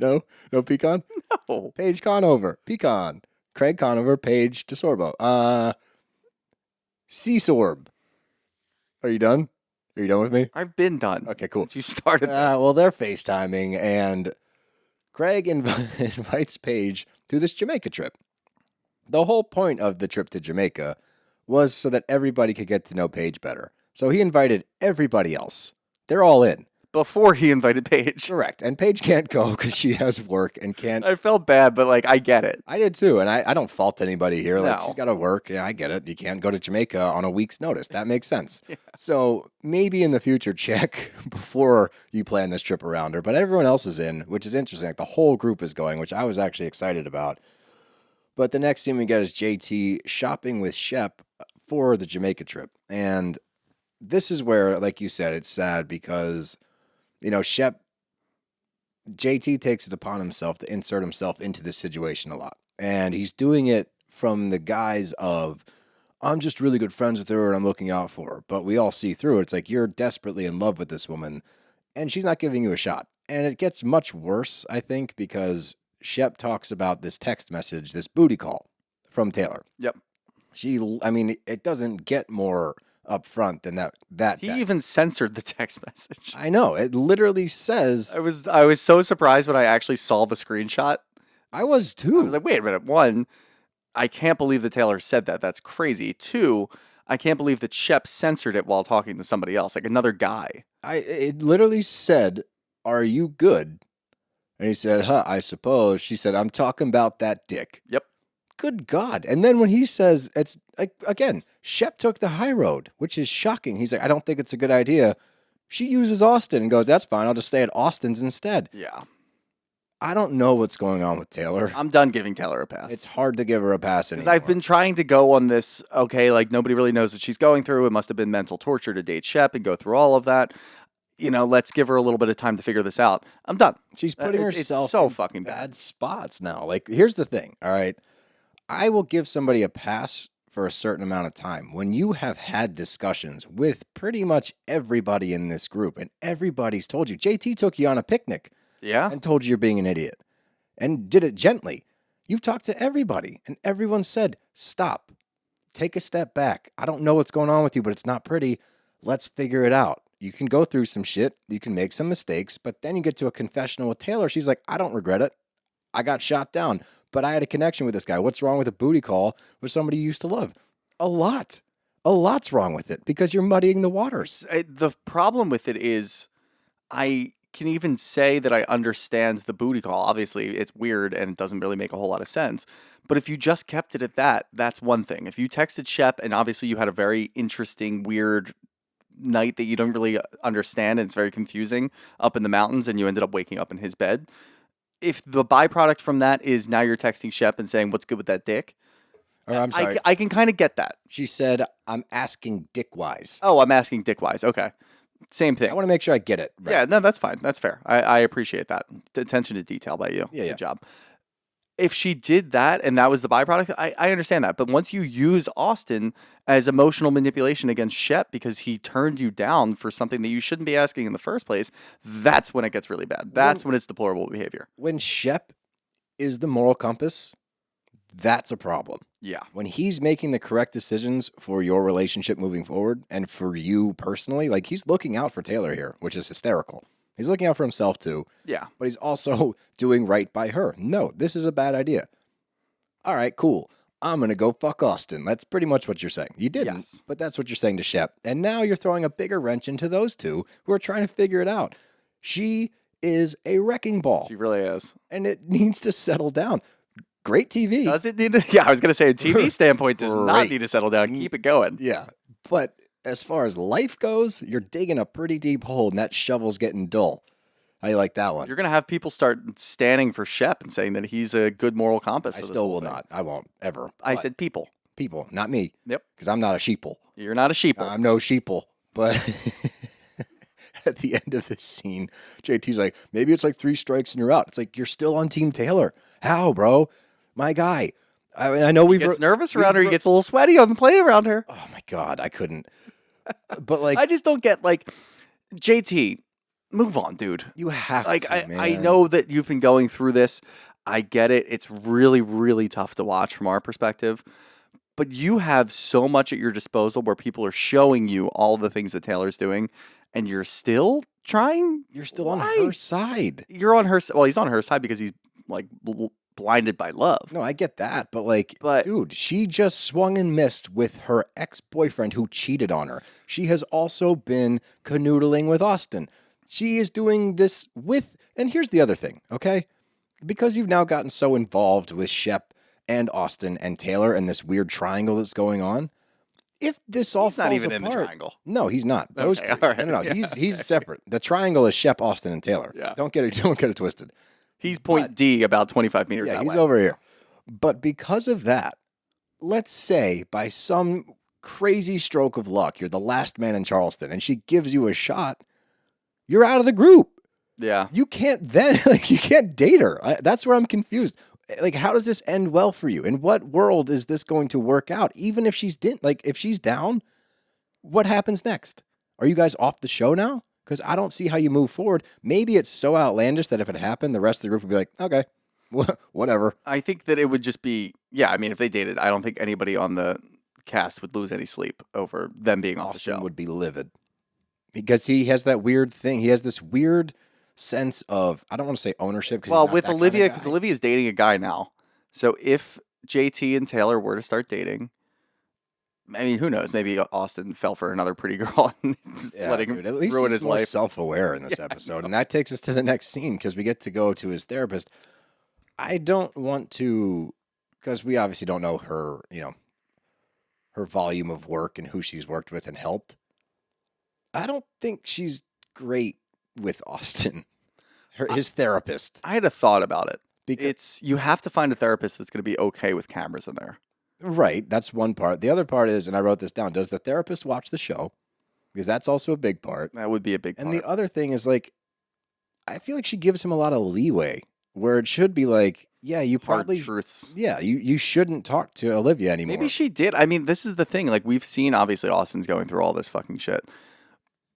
No pecan. No. Paige Conover. Pecan. Craig Conover. Paige DeSorbo. Seasorb. Are you done? Are you done with me? I've been done. Okay, cool. Since you started this. Well, they're FaceTiming, and Craig invites Paige to this Jamaica trip. The whole point of the trip to Jamaica was so that everybody could get to know Paige better. So he invited everybody else. They're all in. Before he invited Paige. Correct. And Paige can't go because she has work and can't. I felt bad, but like I get it. I did too, and I don't fault anybody here. Like No. she's got to work. Yeah, I get it. You can't go to Jamaica on a week's notice. That makes sense. So maybe in the future, check before you plan this trip around her. But everyone else is in, which is interesting. Like the whole group is going, which I was actually excited about. But the next thing we get is JT shopping with Shep for the Jamaica trip, and this is where, like you said, it's sad because JT takes it upon himself to insert himself into this situation a lot. And he's doing it from the guise of, I'm just really good friends with her and I'm looking out for her. But we all see through it. It's like you're desperately in love with this woman and she's not giving you a shot. And it gets much worse, I think, because Shep talks about this text message, this booty call from Taylor. Yep. It doesn't get more upfront than that He text. even censored the text message. I know. It literally says, I was so surprised when I actually saw the screenshot. I was I too. was like, wait a minute. One, I can't believe that Taylor said that. That's crazy. Two, I can't believe that Shep censored it while talking to somebody else, like another guy. It literally said, "Are you good?" And he said, "Huh, I suppose." She said, "I'm talking about that dick." Yep. Good God. And then when he says, it's like, again, Shep took the high road, which is shocking. He's like, I don't think it's a good idea. She uses Austen and goes, that's fine. I'll just stay at Austin's instead. Yeah. I don't know what's going on with Taylor. I'm done giving Taylor a pass. It's hard to give her a pass Because anymore. I've been trying to go on this, okay, like nobody really knows what she's going through. It must have been mental torture to date Shep and go through all of that. Let's give her a little bit of time to figure this out. I'm done. She's putting herself it's so in fucking bad spots now. Like, here's the thing, all right? I will give somebody a pass for a certain amount of time. When you have had discussions with pretty much everybody in this group, and everybody's told you, JT took you on a picnic Yeah. and told you you're being an idiot, and did it gently. You've talked to everybody, and everyone said, stop. Take a step back. I don't know what's going on with you, but it's not pretty. Let's figure it out. You can go through some shit. You can make some mistakes, but then you get to a confessional with Taylor. She's like, I don't regret it. I got shot down, but I had a connection with this guy. What's wrong with a booty call with somebody you used to love? A lot. A lot's wrong with it because you're muddying the waters. The problem with it is I can even say that I understand the booty call. Obviously, it's weird and it doesn't really make a whole lot of sense. But if you just kept it at that, that's one thing. If you texted Shep and obviously you had a very interesting, weird night that you don't really understand and it's very confusing up in the mountains and you ended up waking up in his bed. If the byproduct from that is now you're texting Shep and saying, what's good with that dick? Or I'm sorry. I can kind of get that. She said, I'm asking dick-wise. Oh, I'm asking dick-wise. Okay. Same thing. I want to make sure I get it right. Yeah, no, that's fine. That's fair. I appreciate that. The attention to detail by you. Yeah, Good job. If she did that and that was the byproduct, I understand that. But once you use Austen as emotional manipulation against Shep because he turned you down for something that you shouldn't be asking in the first place, that's when it gets really bad. That's when it's deplorable behavior. When Shep is the moral compass, that's a problem. Yeah. When he's making the correct decisions for your relationship moving forward and for you personally, like he's looking out for Taylor here, which is hysterical. He's looking out for himself too. Yeah. But he's also doing right by her. No, this is a bad idea. All right, cool. I'm going to go fuck Austen. That's pretty much what you're saying. You didn't, Yes. but that's what you're saying to Shep. And now you're throwing a bigger wrench into those two who are trying to figure it out. She is a wrecking ball. She really is. And it needs to settle down. Great TV. Does it need to? Yeah, I was going to say, a TV standpoint does not Great. need to settle down. Keep it going. Yeah. But as far as life goes, you're digging a pretty deep hole and that shovel's getting dull. How you like that one? You're going to have people start standing for Shep and saying that he's a good moral compass. I For this still whole will thing. not. I won't ever. I But said people. people, not me. Yep. Because I'm not a sheeple. You're not a sheeple. I'm no sheeple. But at the end of this scene, JT's like, maybe it's like 3 strikes and you're out. It's like, you're still on Team Taylor. How, bro? My guy. I mean, I know He gets nervous around her. He gets a little sweaty on the plane around her. Oh my God, I couldn't. But like, I just don't get, like, JT, move on, dude. you have Like, to, I man. know that you've been going through this. I get it. It's really, really tough to watch from our perspective. But you have so much at your disposal where people are showing you all the things that Taylor's doing, and you're still trying? You're still on Why? her side. You're on her side. Well, he's on her side because he's, like, blinded by love. No, I get that, but like, But- dude, she just swung and missed with her ex-boyfriend who cheated on her. She has also been canoodling with Austen. She is doing this with, and here's the other thing, okay? Because you've now gotten so involved with Shep and Austen and Taylor and this weird triangle that's going on, if this all He's not falls even in the apart- triangle. No, he's not. Those Okay, three. all right, No, yeah. he's separate. The triangle is Shep, Austen, and Taylor. Yeah. Don't get it twisted. He's point D about 25 meters Yeah, that he's way. over here. But because of that, let's say by some crazy stroke of luck, you're the last man in Charleston and she gives you a shot, you're out of the group. Yeah. You can't then, like, you can't date her. That's where I'm confused. Like, how does this end well for you? In what world is this going to work out? Even if if she's down, what happens next? Are you guys off the show now? Because I don't see how you move forward. Maybe it's so outlandish that if it happened, the rest of the group would be like, okay, whatever. I think that it would just be, yeah, I mean, if they dated, I don't think anybody on the cast would lose any sleep over them being off the Austin show. would be livid. Because he has that weird thing. He has this weird sense of, I don't want to say ownership. Well, with Olivia, because Olivia's dating a guy now. So if JT and Taylor were to start dating, I mean, who knows? Maybe Austen fell for another pretty girl and just letting him at least ruin he's his more life. self-aware in this episode. And that takes us to the next scene because we get to go to his therapist. I don't want to, because we obviously don't know her, her volume of work and who she's worked with and helped. I don't think she's great with Austen, his therapist. I had a thought about it. Because, You have to find a therapist that's going to be okay with cameras in there. right, that's one part. The other part is, and I wrote this down, does the therapist watch the show? Because that's also a big part. That would be a big part. And the other thing is, like, I feel like she gives him a lot of leeway where it should be like, yeah, you hard probably, truths. yeah, you shouldn't talk to Olivia anymore. Maybe she did. I mean, this is the thing. Like, we've seen, obviously, Austen's going through all this fucking shit.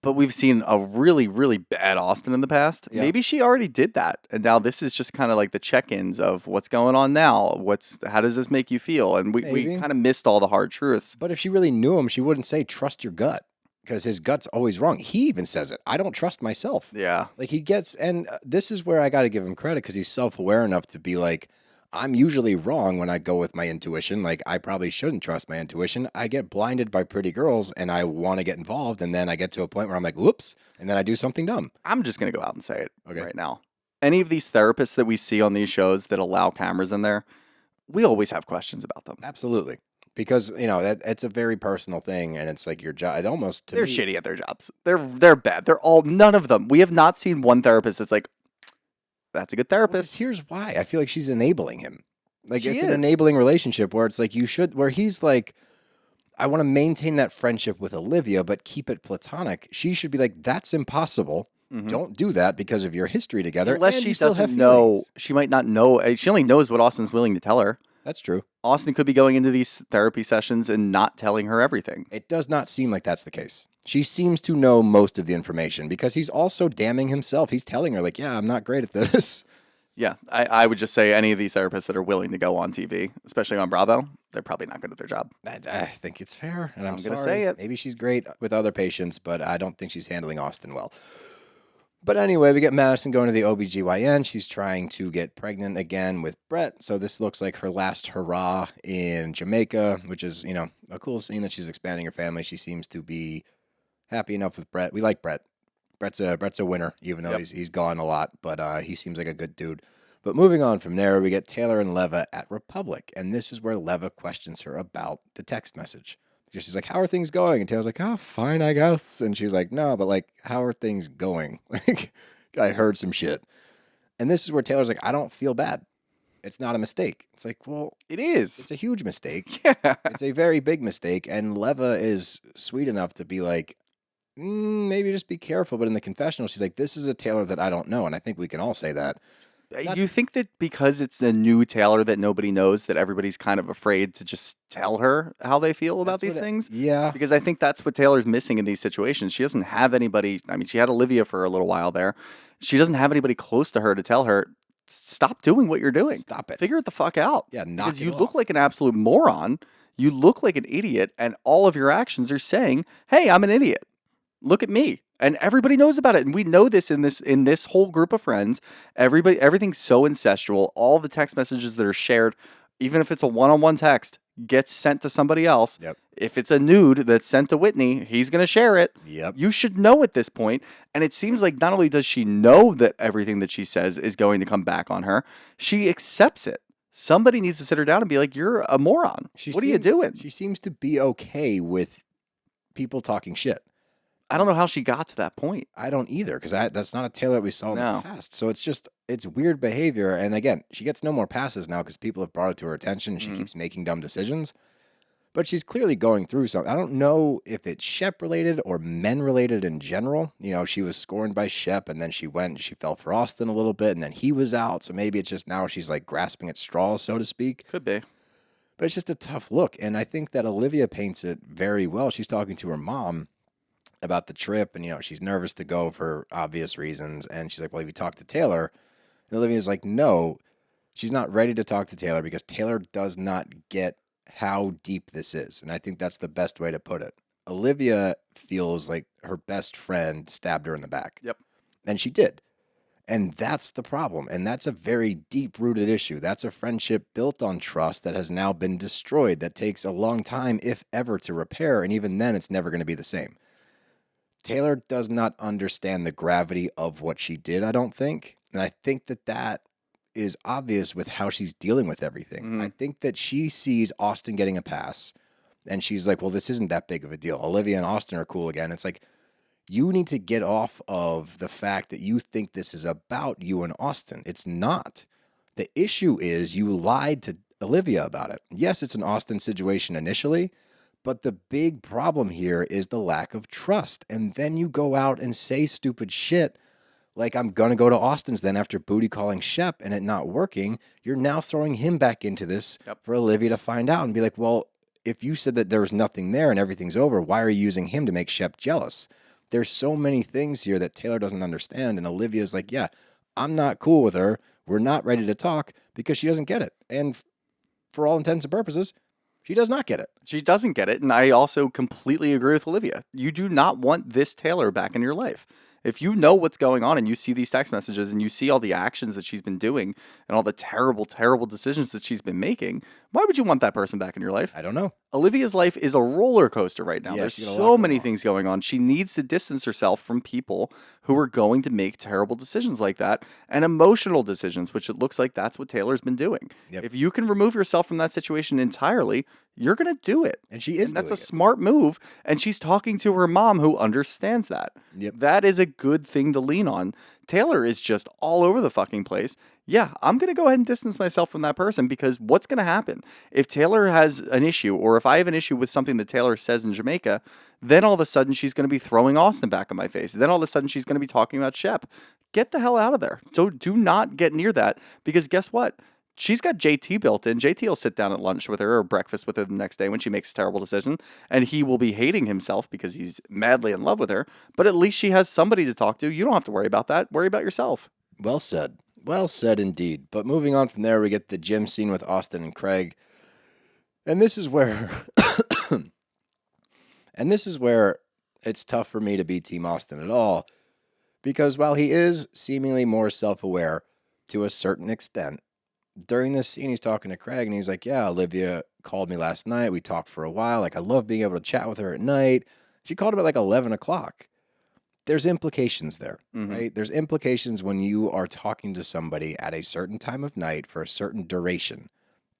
But we've seen a really, really bad Austen in the past. Yeah. Maybe she already did that. And now this is just kind of like the check-ins of what's going on now. How does this make you feel? And we Maybe. kind of missed all the hard truths. But if she really knew him, she wouldn't say, trust your gut. Because his gut's always wrong. He even says it. I don't trust myself. Yeah. Like he gets, and this is where I got to give him credit because he's self-aware enough to be like, I'm usually wrong when I go with my intuition. Like I probably shouldn't trust my intuition. I get blinded by pretty girls and I want to get involved. And then I get to a point where I'm like, whoops. And then I do something dumb. I'm just going to go out and say it Okay. right now. Any of these therapists that we see on these shows that allow cameras in there, we always have questions about them. Absolutely. Because, you know, it's a very personal thing. And it's like your job. It almost, They're shitty at their jobs. They're bad. None of them. We have not seen one therapist that's like, that's a good therapist. Here's why. I feel like she's enabling him. Like She it's is. an enabling relationship where it's like where he's like, I want to maintain that friendship with Olivia, but keep it platonic. She should be like, that's impossible. Mhm. Don't do that because of your history together. Unless and she you still have doesn't know, feelings. she might not know. She only knows what Austen's willing to tell her. That's true. Austen could be going into these therapy sessions and not telling her everything. It does not seem like that's the case. She seems to know most of the information because he's also damning himself. He's telling her like, yeah, I'm not great at this. Yeah, I would just say any of these therapists that are willing to go on TV, especially on Bravo, they're probably not good at their job. I think it's fair. And I'm I'm gonna sorry. say it. Maybe she's great with other patients, but I don't think she's handling Austen well. But anyway, we get Madison going to the OBGYN. She's trying to get pregnant again with Brett. So this looks like her last hurrah in Jamaica, which is, you know, a cool scene that she's expanding her family. She seems to be happy enough with Brett. We like Brett. Brett's a winner, even though he's gone a lot, but he seems like a good dude. But moving on from there, we get Taylor and Leva at Republic. And this is where Leva questions her about the text message. Because she's like, how are things going? And Taylor's like, oh, fine, I guess. And she's like, no, but like, how are things going? Like, I heard some shit. And this is where Taylor's like, I don't feel bad. It's not a mistake. It's like, well, It is. it's a huge mistake. Yeah. It's a very big mistake. And Leva is sweet enough to be like, maybe just be careful. But in the confessional, she's like, this is a Taylor that I don't know. And I think we can all say that. You think that because it's a new Taylor that nobody knows, that everybody's kind of afraid to just tell her how they feel about That's these things? Yeah. Because I think that's what Taylor's missing in these situations. She doesn't have anybody. I mean, she had Olivia for a little while there. She doesn't have anybody close to her to tell her, stop doing what you're doing. Stop it. Figure it the fuck out. Yeah, knock Because it you off. look like an absolute moron. You look like an idiot, and all of your actions are saying, hey, I'm an idiot. Look at me. And everybody knows about it. And we know this in this whole group of friends. Everything's so incestual. All the text messages that are shared, even if it's a one-on-one text, gets sent to somebody else. Yep. If it's a nude that's sent to Whitney, he's going to share it. Yep. You should know at this point. And it seems like not only does she know that everything that she says is going to come back on her, she accepts it. Somebody needs to sit her down and be like, you're a moron. What are you doing? She seems to be okay with people talking shit. I don't know how she got to that point. I don't either, because that's not a Taylor that we saw in No. the past. So it's weird behavior. And again, she gets no more passes now because people have brought it to her attention and she keeps making dumb decisions. But she's clearly going through something. I don't know if it's Shep related or men related in general. You know, she was scorned by Shep and then she fell for Austen a little bit and then he was out. So maybe it's just now she's like grasping at straws, so to speak. Could be. But it's just a tough look. And I think that Olivia paints it very well. She's talking to her mom about the trip and, you know, she's nervous to go for obvious reasons. And she's like, well, have you talked to Taylor? And Olivia's like, no, she's not ready to talk to Taylor because Taylor does not get how deep this is. And I think that's the best way to put it. Olivia feels like her best friend stabbed her in the back. Yep. And she did. And that's the problem. And that's a very deep-rooted issue. That's a friendship built on trust that has now been destroyed, that takes a long time, if ever, to repair. And even then, it's never going to be the same. Taylor does not understand the gravity of what she did, I don't think. And I think that is obvious with how she's dealing with everything. I think that she sees Austen getting a pass. And she's like, well, this isn't that big of a deal. Olivia and Austen are cool again. It's like, you need to get off of the fact that you think this is about you and Austen. It's not. The issue is you lied to Olivia about it. Yes, it's an Austen situation initially, but the big problem here is the lack of trust. And then you go out and say stupid shit like, I'm going to go to Austen's then after booty calling Shep and it not working. You're now throwing him back into this for Olivia to find out and be like, well, if you said that there was nothing there and everything's over, why are you using him to make Shep jealous? There's so many things here that Taylor doesn't understand. And Olivia's like, yeah, I'm not cool with her. We're not ready to talk because she doesn't get it. And for all intents and purposes, she does not get it. She doesn't get it. And I also completely agree with Olivia. You do not want this Taylor back in your life. If you know what's going on and you see these text messages and you see all the actions that she's been doing and all the terrible, terrible decisions that she's been making, why would you want that person back in your life? I don't know. Olivia's life is a roller coaster right now. Yeah, There's she's got a so lot many going on. things going on. She needs to distance herself from people who are going to make terrible decisions like that and emotional decisions, which it looks like that's what Taylor's been doing. Yep. If you can remove yourself from that situation entirely, you're going to do it. And she is That's doing a it. smart move. And she's talking to her mom who understands that. Yep. That is a good thing to lean on. Taylor is just all over the fucking place. Yeah, I'm going to go ahead and distance myself from that person because what's going to happen? If Taylor has an issue or if I have an issue with something that Taylor says in Jamaica, then all of a sudden she's going to be throwing Austen back in my face. Then all of a sudden she's going to be talking about Shep. Get the hell out of there. Do not get near that because guess what? She's got JT built in. JT will sit down at lunch with her or breakfast with her the next day when she makes a terrible decision. And he will be hating himself because he's madly in love with her. But at least she has somebody to talk to. You don't have to worry about that. Worry about yourself. Well said. Well said indeed. But moving on from there, we get the gym scene with Austen and Craig. And this is where it's tough for me to be Team Austen at all. Because while he is seemingly more self-aware to a certain extent, during this scene, he's talking to Craig, and he's like, yeah, Olivia called me last night. We talked for a while. Like, I love being able to chat with her at night. She called him at like 11 o'clock. There's implications there, right? There's implications when you are talking to somebody at a certain time of night for a certain duration.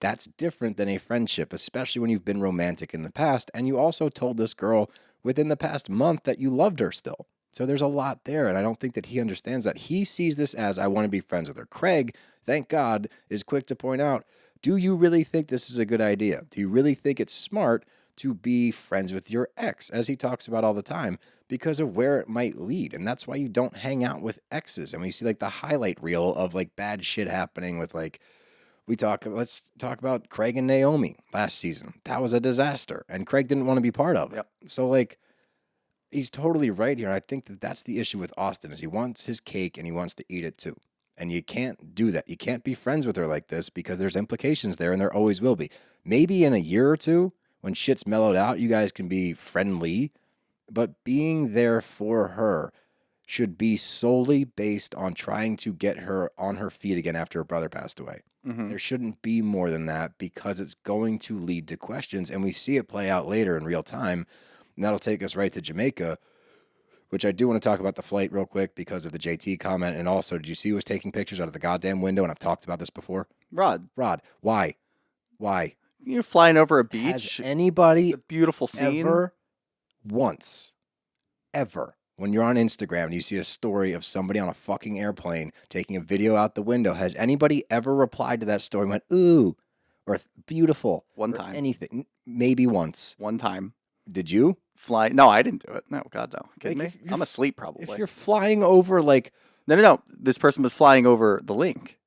That's different than a friendship, especially when you've been romantic in the past, and you also told this girl within the past month that you loved her still. So there's a lot there, and I don't think that he understands that. He sees this as, I want to be friends with her. Craig, thank God, is quick to point out, do you really think this is a good idea? Do you really think it's smart to be friends with your ex, as he talks about all the time, because of where it might lead? And that's why you don't hang out with exes. And we see like the highlight reel of like bad shit happening with like, let's talk about Craig and Naomi last season. That was a disaster, and Craig didn't want to be part of it. Yep. So like, he's totally right here. I think that that's the issue with Austen is he wants his cake and he wants to eat it too. And you can't do that. You can't be friends with her like this because there's implications there and there always will be. Maybe in a year or two when shit's mellowed out, you guys can be friendly, but being there for her should be solely based on trying to get her on her feet again after her brother passed away. There shouldn't be more than that because it's going to lead to questions, and we see it play out later in real time. And that'll take us right to Jamaica, which I do want to talk about the flight real quick because of the JT comment. And also, did you see who was taking pictures out of the goddamn window? And I've talked about this before. Rod, Why? you're flying over a beach. Has anybody a beautiful scene. ever, when you're on Instagram and you see a story of somebody on a fucking airplane taking a video out the window, has anybody ever replied to that story and went, ooh, or beautiful? One or time. anything? Maybe once. One time. Did you? Fly? No, I didn't do it. No, God, no. Kidding Like, me? I'm asleep probably. If you're flying over, like, No. This person was flying over the link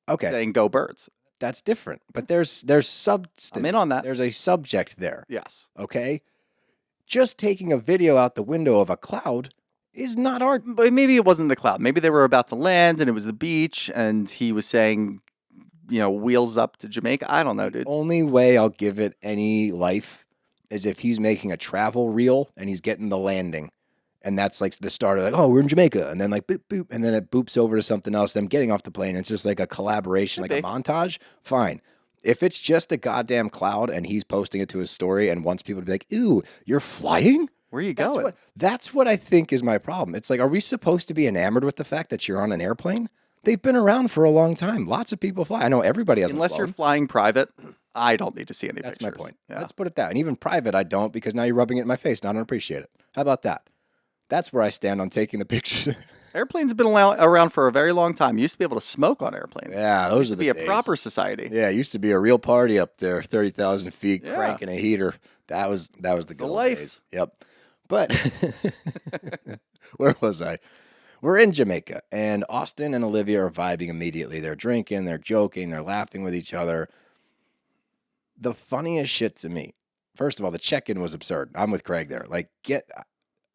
okay, saying "Go Birds." that's different. But there's substance. I'm in on that. There's a subject there. Yes. Okay? Just taking a video out the window of a cloud is not art. But maybe it wasn't the cloud. Maybe they were about to land and it was the beach and he was saying, wheels up to Jamaica. I don't know, dude. Only way I'll give it any life is if he's making a travel reel and he's getting the landing. And that's like the start of like, oh, we're in Jamaica. And then like boop, boop. And then it boops over to something else. Them getting off the plane. It's just like a collaboration, Could like be. a montage. Fine. If it's just a goddamn cloud and he's posting it to his story and wants people to be like, ooh, you're flying? Where are you That's going? that's what I think is my problem. It's like, are we supposed to be enamored with the fact that you're on an airplane? They've been around for a long time. Lots of people fly. I know everybody hasn't Unless you're flown. flying private, I don't need to see any That's pictures. my point. Yeah. Let's put it that. And even private, I don't, because now you're rubbing it in my face and I don't appreciate it. How about that? That's where I stand on taking the pictures. Airplanes have been around for a very long time. You used to be able to smoke on airplanes. Yeah, those are the be a days. proper society. Yeah, it used to be a real party up there, 30,000 feet, Yeah. cranking a heater. That was the good old life. days. Yep. But where was I? We're in Jamaica, and Austen and Olivia are vibing immediately. They're drinking, they're joking, they're laughing with each other. The funniest shit to me, first of all, the check-in was absurd. I'm with Craig there. Like,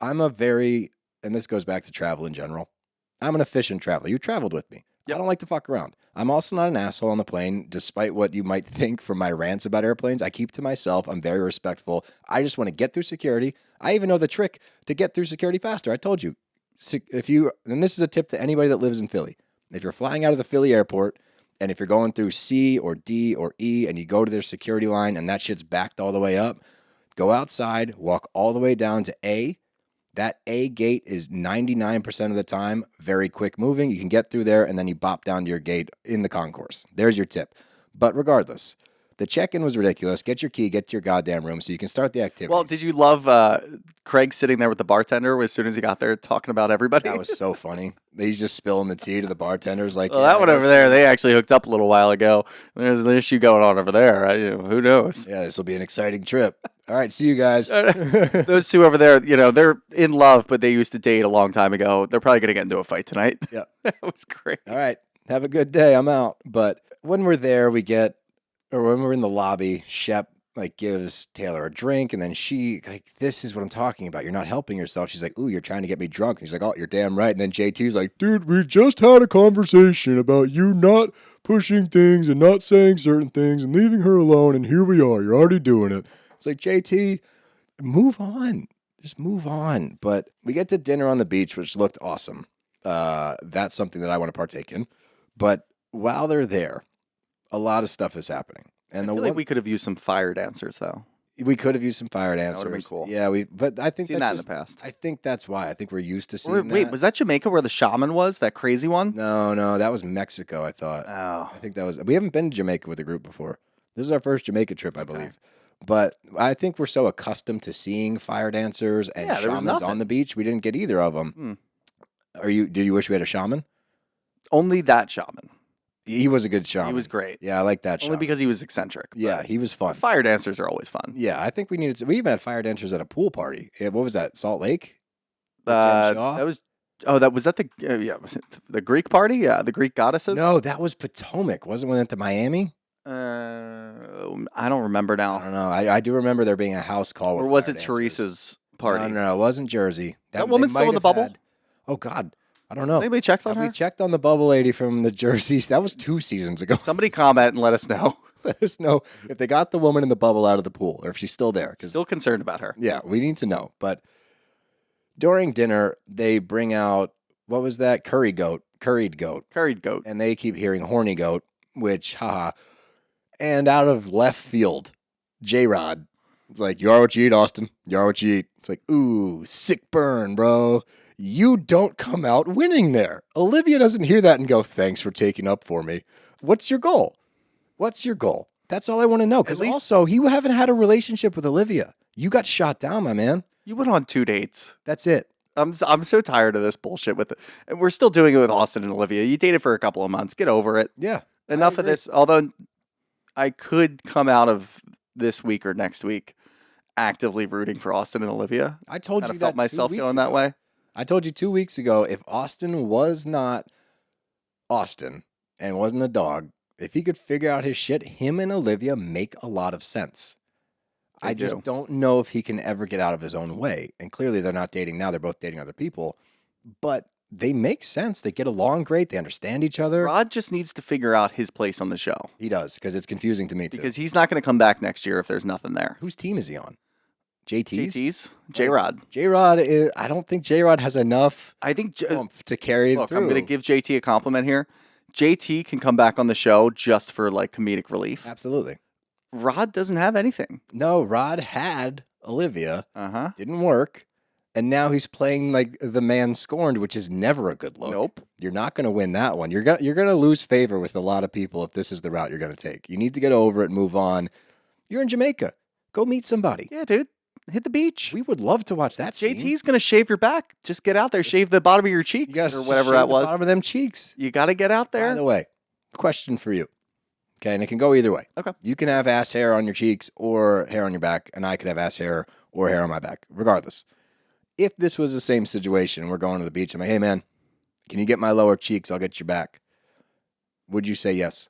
and this goes back to travel in general. I'm an efficient traveler. You traveled with me. Yep. I don't like to fuck around. I'm also not an asshole on the plane, despite what you might think from my rants about airplanes. I keep to myself. I'm very respectful. I just want to get through security. I even know the trick to get through security faster. I told you. And this is a tip to anybody that lives in Philly. If you're flying out of the Philly airport, and if you're going through C or D or E and you go to their security line and that shit's backed all the way up, go outside, walk all the way down to A. That A gate is 99% of the time very quick moving. You can get through there and then you bop down to your gate in the concourse. There's your tip. But regardless, the check-in was ridiculous. Get your key, get to your goddamn room so you can start the activities. Well, did you love Craig sitting there with the bartender as soon as he got there talking about everybody? That was so funny. He's just spilling the tea to the bartenders. Like, well, yeah, that one over there, they actually hooked up a little while ago. There's an issue going on over there. Right? Who knows? Yeah, this will be an exciting trip. All right, see you guys. Those two over there, they're in love, but they used to date a long time ago. They're probably going to get into a fight tonight. Yeah. That was great. All right, have a good day. I'm out. But when we're there, when we're in the lobby, Shep gives Taylor a drink, and then she this is what I'm talking about. You're not helping yourself. She's like, "Ooh, you're trying to get me drunk." And he's like, "Oh, you're damn right." And then JT's like, "Dude, we just had a conversation about you not pushing things and not saying certain things and leaving her alone, and here we are. You're already doing it." It's like, JT, move on. Just move on. But we get to dinner on the beach, which looked awesome. That's something that I want to partake in. But while they're there, a lot of stuff is happening. And I feel like we could have used some fire dancers, though. We could have used some fire dancers. That would have been cool. Yeah, but I think Seen that's that in the past. I think that's why. I think we're used to seeing Wait, that. was that Jamaica where the shaman was? That crazy one? No, that was Mexico, I thought. Oh. I think that was... We haven't been to Jamaica with a group before. This is our first Jamaica trip, I believe. But I think we're so accustomed to seeing fire dancers and shamans on the beach, we didn't get either of them. Do you wish we had a shaman? Only that shaman. He was a good shaman. He was great. Yeah, I like that shaman. Only because he was eccentric. Yeah, he was fun. Fire dancers are always fun. Yeah, I think we even had fire dancers at a pool party. What was that, Salt Lake? Was that the Greek party? Yeah, the Greek goddesses? No, that was Potomac. Wasn't we went to Miami? I don't remember now. I don't know. I do remember there being a house call. Or was it Teresa's party? No, it wasn't Jersey. That woman still in the bubble? Oh, God. I don't know. Anybody checked on Have her? we checked on the bubble lady from the Jerseys? That was 2 seasons ago. Somebody comment and let us know. Let us know if they got the woman in the bubble out of the pool or if she's still there. Still concerned about her. Yeah, we need to know. But during dinner, they bring out, what was that? Curried goat. Curried goat. And they keep hearing horny goat, which, haha. And out of left field, J-Rod. It's like, you are what you eat, Austen. You are what you eat. It's like, ooh, sick burn, bro. You don't come out winning there. Olivia doesn't hear that and go, thanks for taking up for me. What's your goal? That's all I want to know. Because also, you haven't had a relationship with Olivia. You got shot down, my man. You went on 2 dates. That's it. I'm so tired of this bullshit with it. And we're still doing it with Austen and Olivia. You dated for a couple of months. Get over it. Yeah. Enough of this. Although I could come out of this week or next week actively rooting for Austen and Olivia. I told you that. Felt myself going ago. that way. I told you 2 weeks ago, if Austen was not Austen and wasn't a dog, if he could figure out his shit, him and Olivia make a lot of sense. I just don't know if he can ever get out of his own way. And clearly they're not dating now. They're both dating other people. But they make sense. They get along great. They understand each other. Rod just needs to figure out his place on the show. He does, because it's confusing to me, too. Because he's not going to come back next year if there's nothing there. Whose team is he on? JT's? J-Rod. J-Rod is... I don't think J-Rod has enough to carry it through. I'm going to give JT a compliment here. JT can come back on the show just for comedic relief. Absolutely. Rod doesn't have anything. No, Rod had Olivia. Uh-huh. Didn't work. And now he's playing like the man scorned, which is never a good look. Nope. You're not going to win that one. You're gonna lose favor with a lot of people if this is the route you're going to take. You need to get over it and move on. You're in Jamaica. Go meet somebody. Yeah, dude. Hit the beach. We would love to watch that scene. JT's going to shave your back. Just get out there. Shave the bottom of your You cheeks gotta or whatever shave that the was. bottom of them cheeks. You got to get out there. By the way, question for you. Okay, and it can go either way. Okay. You can have ass hair on your cheeks or hair on your back, and I could have ass hair or hair on my back, regardless. If this was the same situation, we're going to the beach, I'm like, hey, man, can you get my lower cheeks? I'll get your back. Would you say yes?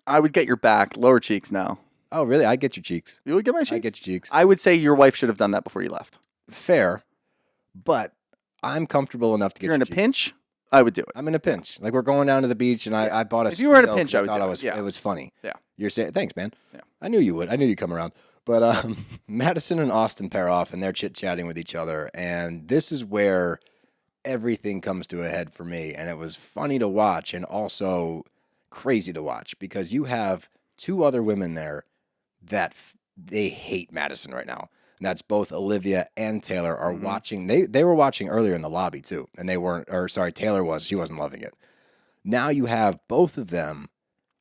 I would get your back. Lower cheeks now. Oh, really? I'd get your cheeks. You would get my cheeks? I'd get your cheeks. I would say your wife should have done that before you left. Fair, but I'm comfortable enough to If get you're in your a cheeks. pinch, I would do it. I'm in a pinch. Like, we're going down to the beach, and I bought a If you were in a Speedo pinch, 'cause I would thought do it. Yeah. it was funny. Yeah. You're saying, thanks, man. Yeah. I knew you would. I knew you'd come around. But Madison and Austen pair off, and they're chit-chatting with each other, and this is where everything comes to a head for me, and it was funny to watch and also crazy to watch because you have two other women there that they hate Madison right now. And that's both Olivia and Taylor are watching. They were watching earlier in the lobby too, and they weren't. Or sorry, Taylor was. She wasn't loving it. Now you have both of them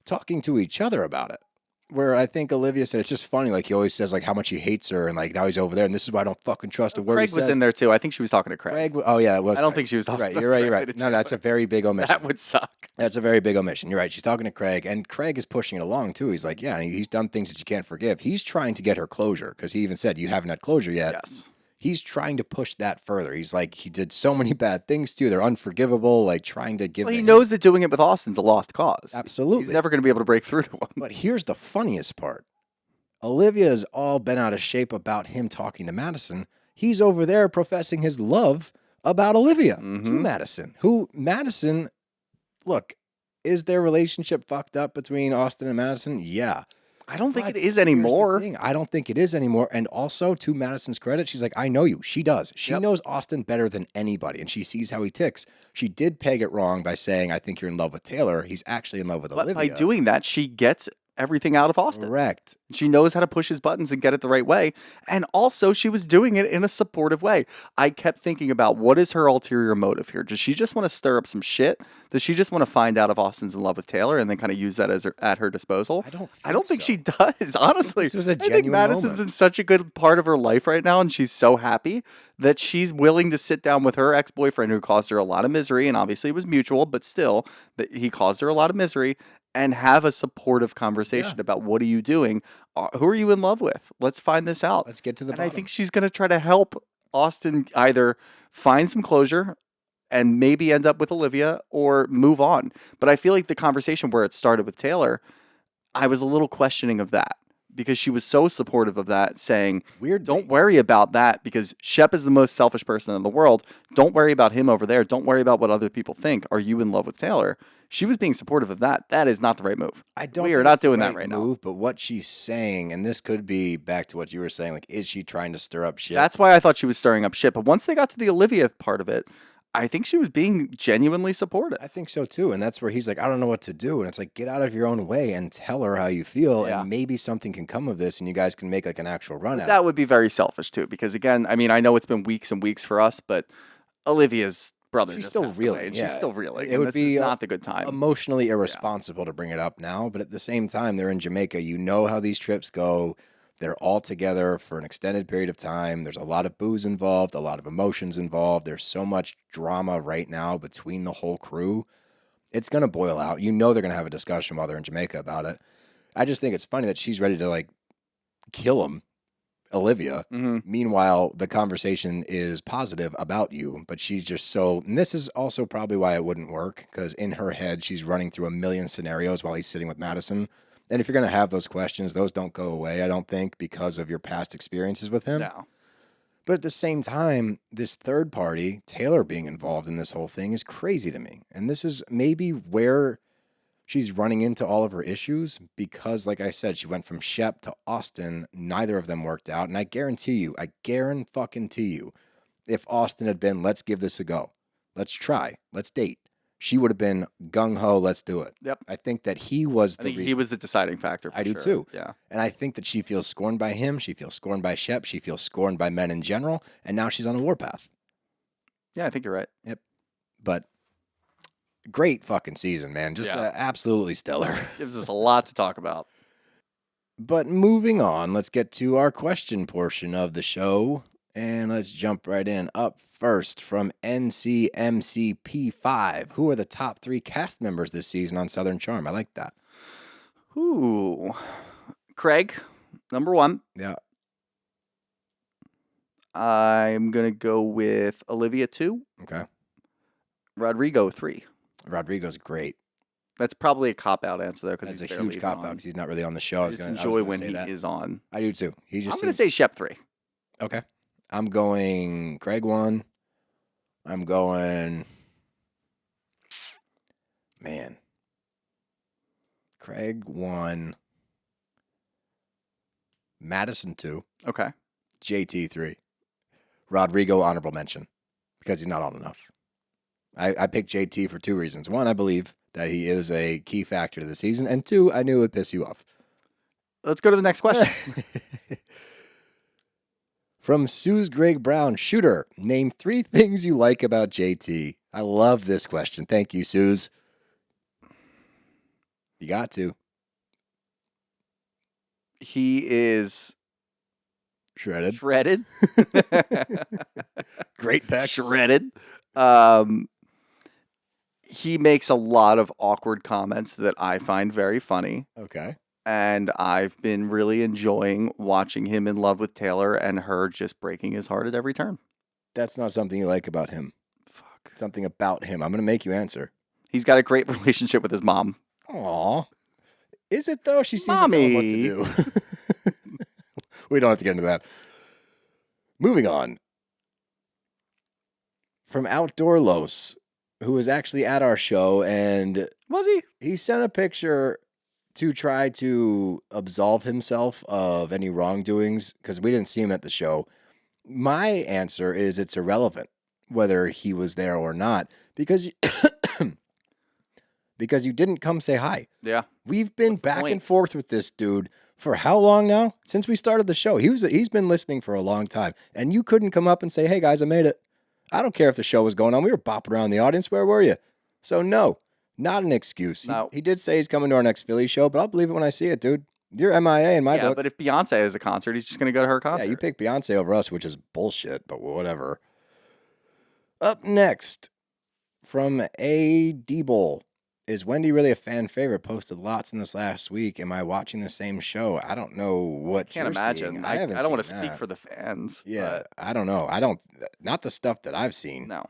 talking to each other about it. Where I think Olivia said it's just funny. Like he always says like how much he hates her, and like now he's over there, and this is why I don't fucking trust a word. Craig he was says. in there too. I think she was talking to Craig. Oh yeah, it was. I don't Craig. think she was talking Right, to you're right. You're Craig. right. No, that's a very big omission. That would suck. That's a very big omission. You're right. She's talking to Craig, and Craig is pushing it along too. He's like, yeah, and he's done things that you can't forgive. He's trying to get her closure because he even said, you haven't had closure yet. Yes. He's trying to push that further. He's like, he did so many bad things to you. They're unforgivable, like trying to give Well, he the hint. knows that doing it with Austin's a lost cause. Absolutely. He's never going to be able to break through to him. But here's the funniest part. Olivia's all bent out of shape about him talking to Madison. He's over there professing his love about Olivia to Madison, who Madison, look, is their relationship fucked up between Austen and Madison? Yeah. I don't think But it is here's the anymore. thing, I don't think it is anymore. And also, to Madison's credit, she's like, I know you. She does. She Yep. knows Austen better than anybody, and she sees how he ticks. She did peg it wrong by saying, I think you're in love with Taylor. He's actually in love with But Olivia. by doing that, she gets everything out of Austin. Correct. She knows how to push his buttons and get it the right way. And also, she was doing it in a supportive way. I kept thinking about what is her ulterior motive here? Does she just want to stir up some shit? Does she just want to find out if Austin's in love with Taylor and then kind of use that as at her disposal? I don't think she does, honestly. This was a I think genuine Madison's moment. in such a good part of her life right now, and she's so happy that she's willing to sit down with her ex-boyfriend who caused her a lot of misery, and obviously it was mutual, but still, that he caused her a lot of misery, and have a supportive conversation about what are you doing? Who are you in love with? Let's find this out. Let's get to the And bottom. I think she's going to try to help Austen either find some closure and maybe end up with Olivia or move on. But I feel like the conversation where it started with Taylor, I was a little questioning of that because she was so supportive of that, saying, don't worry about that because Shep is the most selfish person in the world. Don't worry about him over there. Don't worry about what other people think. Are you in love with Taylor? She was being supportive of that. That is not the right move. I don't. We think are not it's the doing that right now. move, but what she's saying, and this could be back to what you were saying, like, is she trying to stir up shit? That's why I thought she was stirring up shit. But once they got to the Olivia part of it, I think she was being genuinely supportive. I think so too, and that's where he's like, I don't know what to do, and it's like, get out of your own way and tell her how you feel, Yeah. and maybe something can come of this, and you guys can make like an actual run at it. That would be very selfish too, because again, I mean, I know it's been weeks and weeks for us, but Olivia's brother She's just still passed reeling, away, and yeah. she's still reeling. It and would this be is not the good time. Emotionally irresponsible to bring it up now, but at the same time, they're in Jamaica. You know how these trips go. They're all together for an extended period of time. There's a lot of booze involved, a lot of emotions involved. There's so much drama right now between the whole crew. It's going to boil out. You know they're going to have a discussion while they're in Jamaica about it. I just think it's funny that she's ready to like kill him, Olivia. Meanwhile, the conversation is positive about you, but she's just so, and this is also probably why it wouldn't work, because in her head, she's running through a million scenarios while he's sitting with Madison. And if you're going to have those questions, those don't go away, I don't think, because of your past experiences with him. No. But at the same time, this third party, Taylor being involved in this whole thing, is crazy to me. And this is maybe where she's running into all of her issues because, like I said, she went from Shep to Austen. Neither of them worked out. And I guarantee you, if Austen had been, let's give this a go. Let's try. Let's date. she would have been gung ho. Let's do it. Yep. I think that he was I the think reason. he was the deciding factor. For I do sure. too. Yeah. And I think that she feels scorned by him. She feels scorned by Shep. She feels scorned by men in general. And now she's on a warpath. Yeah, I think you're right. Yep. But great fucking season, man. Just absolutely stellar. Gives us a lot to talk about. But moving on, let's get to our question portion of the show. And let's jump right in. Up first from NCMCP5. Who are the top 3 cast members this season on Southern Charm? I like that. Ooh. Craig, number 1. Yeah. I'm going to go with Olivia 2. Okay. Rodrigo 3. Rodrigo's great. That's probably a cop-out answer, though, because That's he's a barely huge even cop on. out because he's not really on the show. I just enjoy when he is on. I do too. He just I'm going to say Shep 3. Okay. I'm going Craig 1. I'm going... Man. Craig 1. Madison 2. Okay. JT 3. Rodrigo honorable mention because he's not on enough. I picked JT for 2 reasons. 1, I believe that he is a key factor to the season. And 2, I knew it would piss you off. Let's go to the next question. From Suze Greg Brown, Shooter, name 3 things you like about JT. I love this question. Thank you, Suze. You got to. He is Shredded. Great pecs. Shredded. He makes a lot of awkward comments that I find very funny. Okay. And I've been really enjoying watching him in love with Taylor and her just breaking his heart at every turn. That's not something you like about him. Fuck. Something about him. I'm going to make you answer. He's got a great relationship with his mom. Aw. Is it, though? She seems to tell him what to do. We don't have to get into that. Moving on. From Outdoor Los, who was actually at our show, and Was he? he sent a picture to try to absolve himself of any wrongdoings because we didn't see him at the show. My answer is it's irrelevant whether he was there or not because because you didn't come say hi. Yeah. We've been What's the back point? and forth with this dude for how long now? Since we started the show. He's been listening for a long time, and you couldn't come up and say, "Hey guys, I made it." I don't care if the show was going on. We were bopping around the audience. Where were you? So no, not an excuse. No. He did say he's coming to our next Philly show, but I'll believe it when I see it, dude. You're MIA in my Yeah, book. but if Beyonce has a concert, he's just going to go to her concert. Yeah, you pick Beyonce over us, which is bullshit, but whatever. Up next, from A. Deeble. Is Wendy really a fan favorite? Posted lots in this last week. Am I watching the same show? I don't know what Can't you're imagine. seeing. I haven't don't want to seen speak that. for the fans. Yeah, I don't know. Not the stuff that I've But seen. no.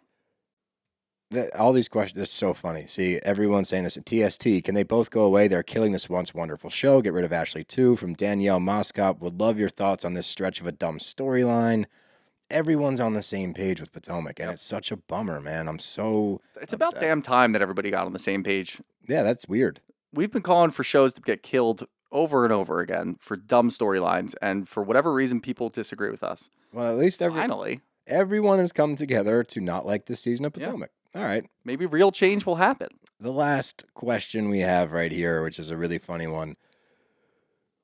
All these questions, it's so funny. See, everyone's saying this at TST. Can they both go away? They're killing this once wonderful show. Get rid of Ashley too. From Danielle Moscop. Would love your thoughts on this stretch of a dumb storyline. Everyone's on the same page with Potomac, and it's such a bummer, man. I'm so It's about upset. damn time that everybody got on the same page. Yeah, that's weird. We've been calling for shows to get killed over and over again for dumb storylines, and for whatever reason, people disagree with us. Well, at least Finally, everyone has come together to not like this season of Yeah. Potomac. All right. maybe real change will happen. The last question we have right here, which is a really funny one.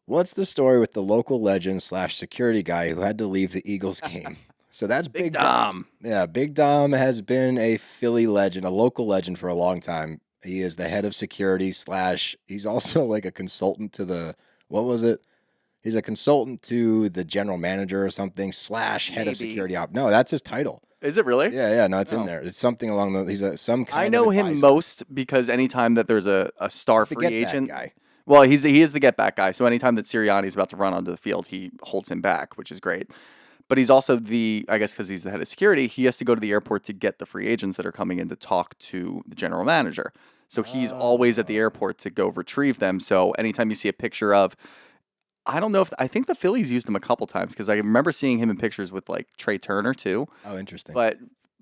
What's the story with the local legend / security guy who had to leave the Eagles game? So that's Big Dom. Yeah, Big Dom has been a Philly legend, a local legend for a long time. He is the head of security / he's also like a consultant to the, what was it? He's a consultant to the general manager or something / head Maybe. of security op. No, that's his title. Is it really? Yeah, no, it's in Oh. there. It's something along the, he's some kind I of know him advisor. most because anytime that there's a star He's the free get back agent, guy. well, he is the get back guy. So anytime that Sirianni's about to run onto the field, he holds him back, which is great. But he's also I guess because he's the head of security, he has to go to the airport to get the free agents that are coming in to talk to the general manager. So he's always at the airport to go retrieve them. So anytime you see a picture of, I don't know I think the Phillies used him a couple times because I remember seeing him in pictures with like Trey Turner too. Oh, interesting. But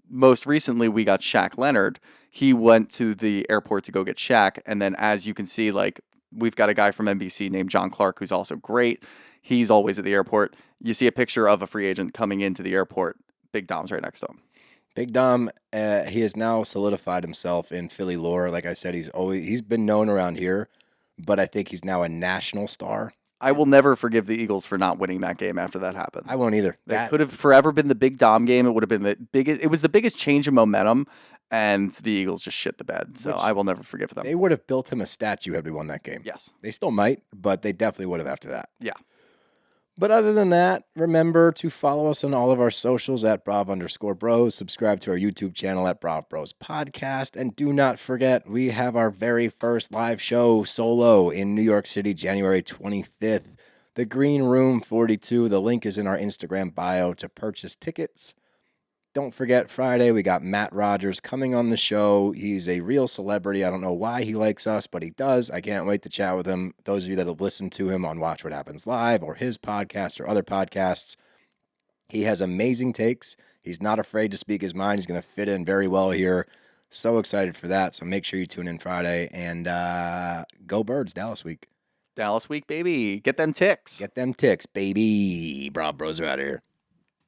most recently, we got Shaq Leonard. He went to the airport to go get Shaq. And then, as you can see, like, we've got a guy from NBC named John Clark, who's also great. He's always at the airport. You see a picture of a free agent coming into the airport. Big Dom's right next to him. Big Dom, he has now solidified himself in Philly lore. Like I said, he's been known around here, but I think he's now a national star. I will never forgive the Eagles for not winning that game after that happened. I won't either. That could have forever been the Big Dom game. It would have been the biggest. It was the biggest change in momentum, and the Eagles just shit the bed. So I will never forgive them. They would have built him a statue had we won that game. Yes. They still might, but they definitely would have after that. Yeah. But other than that, remember to follow us on all of our socials at @Brav_Bros. Subscribe to our YouTube channel at BravBros Podcast. And do not forget, we have our very first live show solo in New York City, January 25th. The Green Room 42. The link is in our Instagram bio to purchase tickets. Don't forget, Friday, we got Matt Rogers coming on the show. He's a real celebrity. I don't know why he likes us, but he does. I can't wait to chat with him. Those of you that have listened to him on Watch What Happens Live or his podcast or other podcasts, he has amazing takes. He's not afraid to speak his mind. He's going to fit in very well here. So excited for that. So make sure you tune in Friday. And go Birds, Dallas week. Dallas week, baby. Get them ticks. Get them ticks, baby. BravBros are out of here.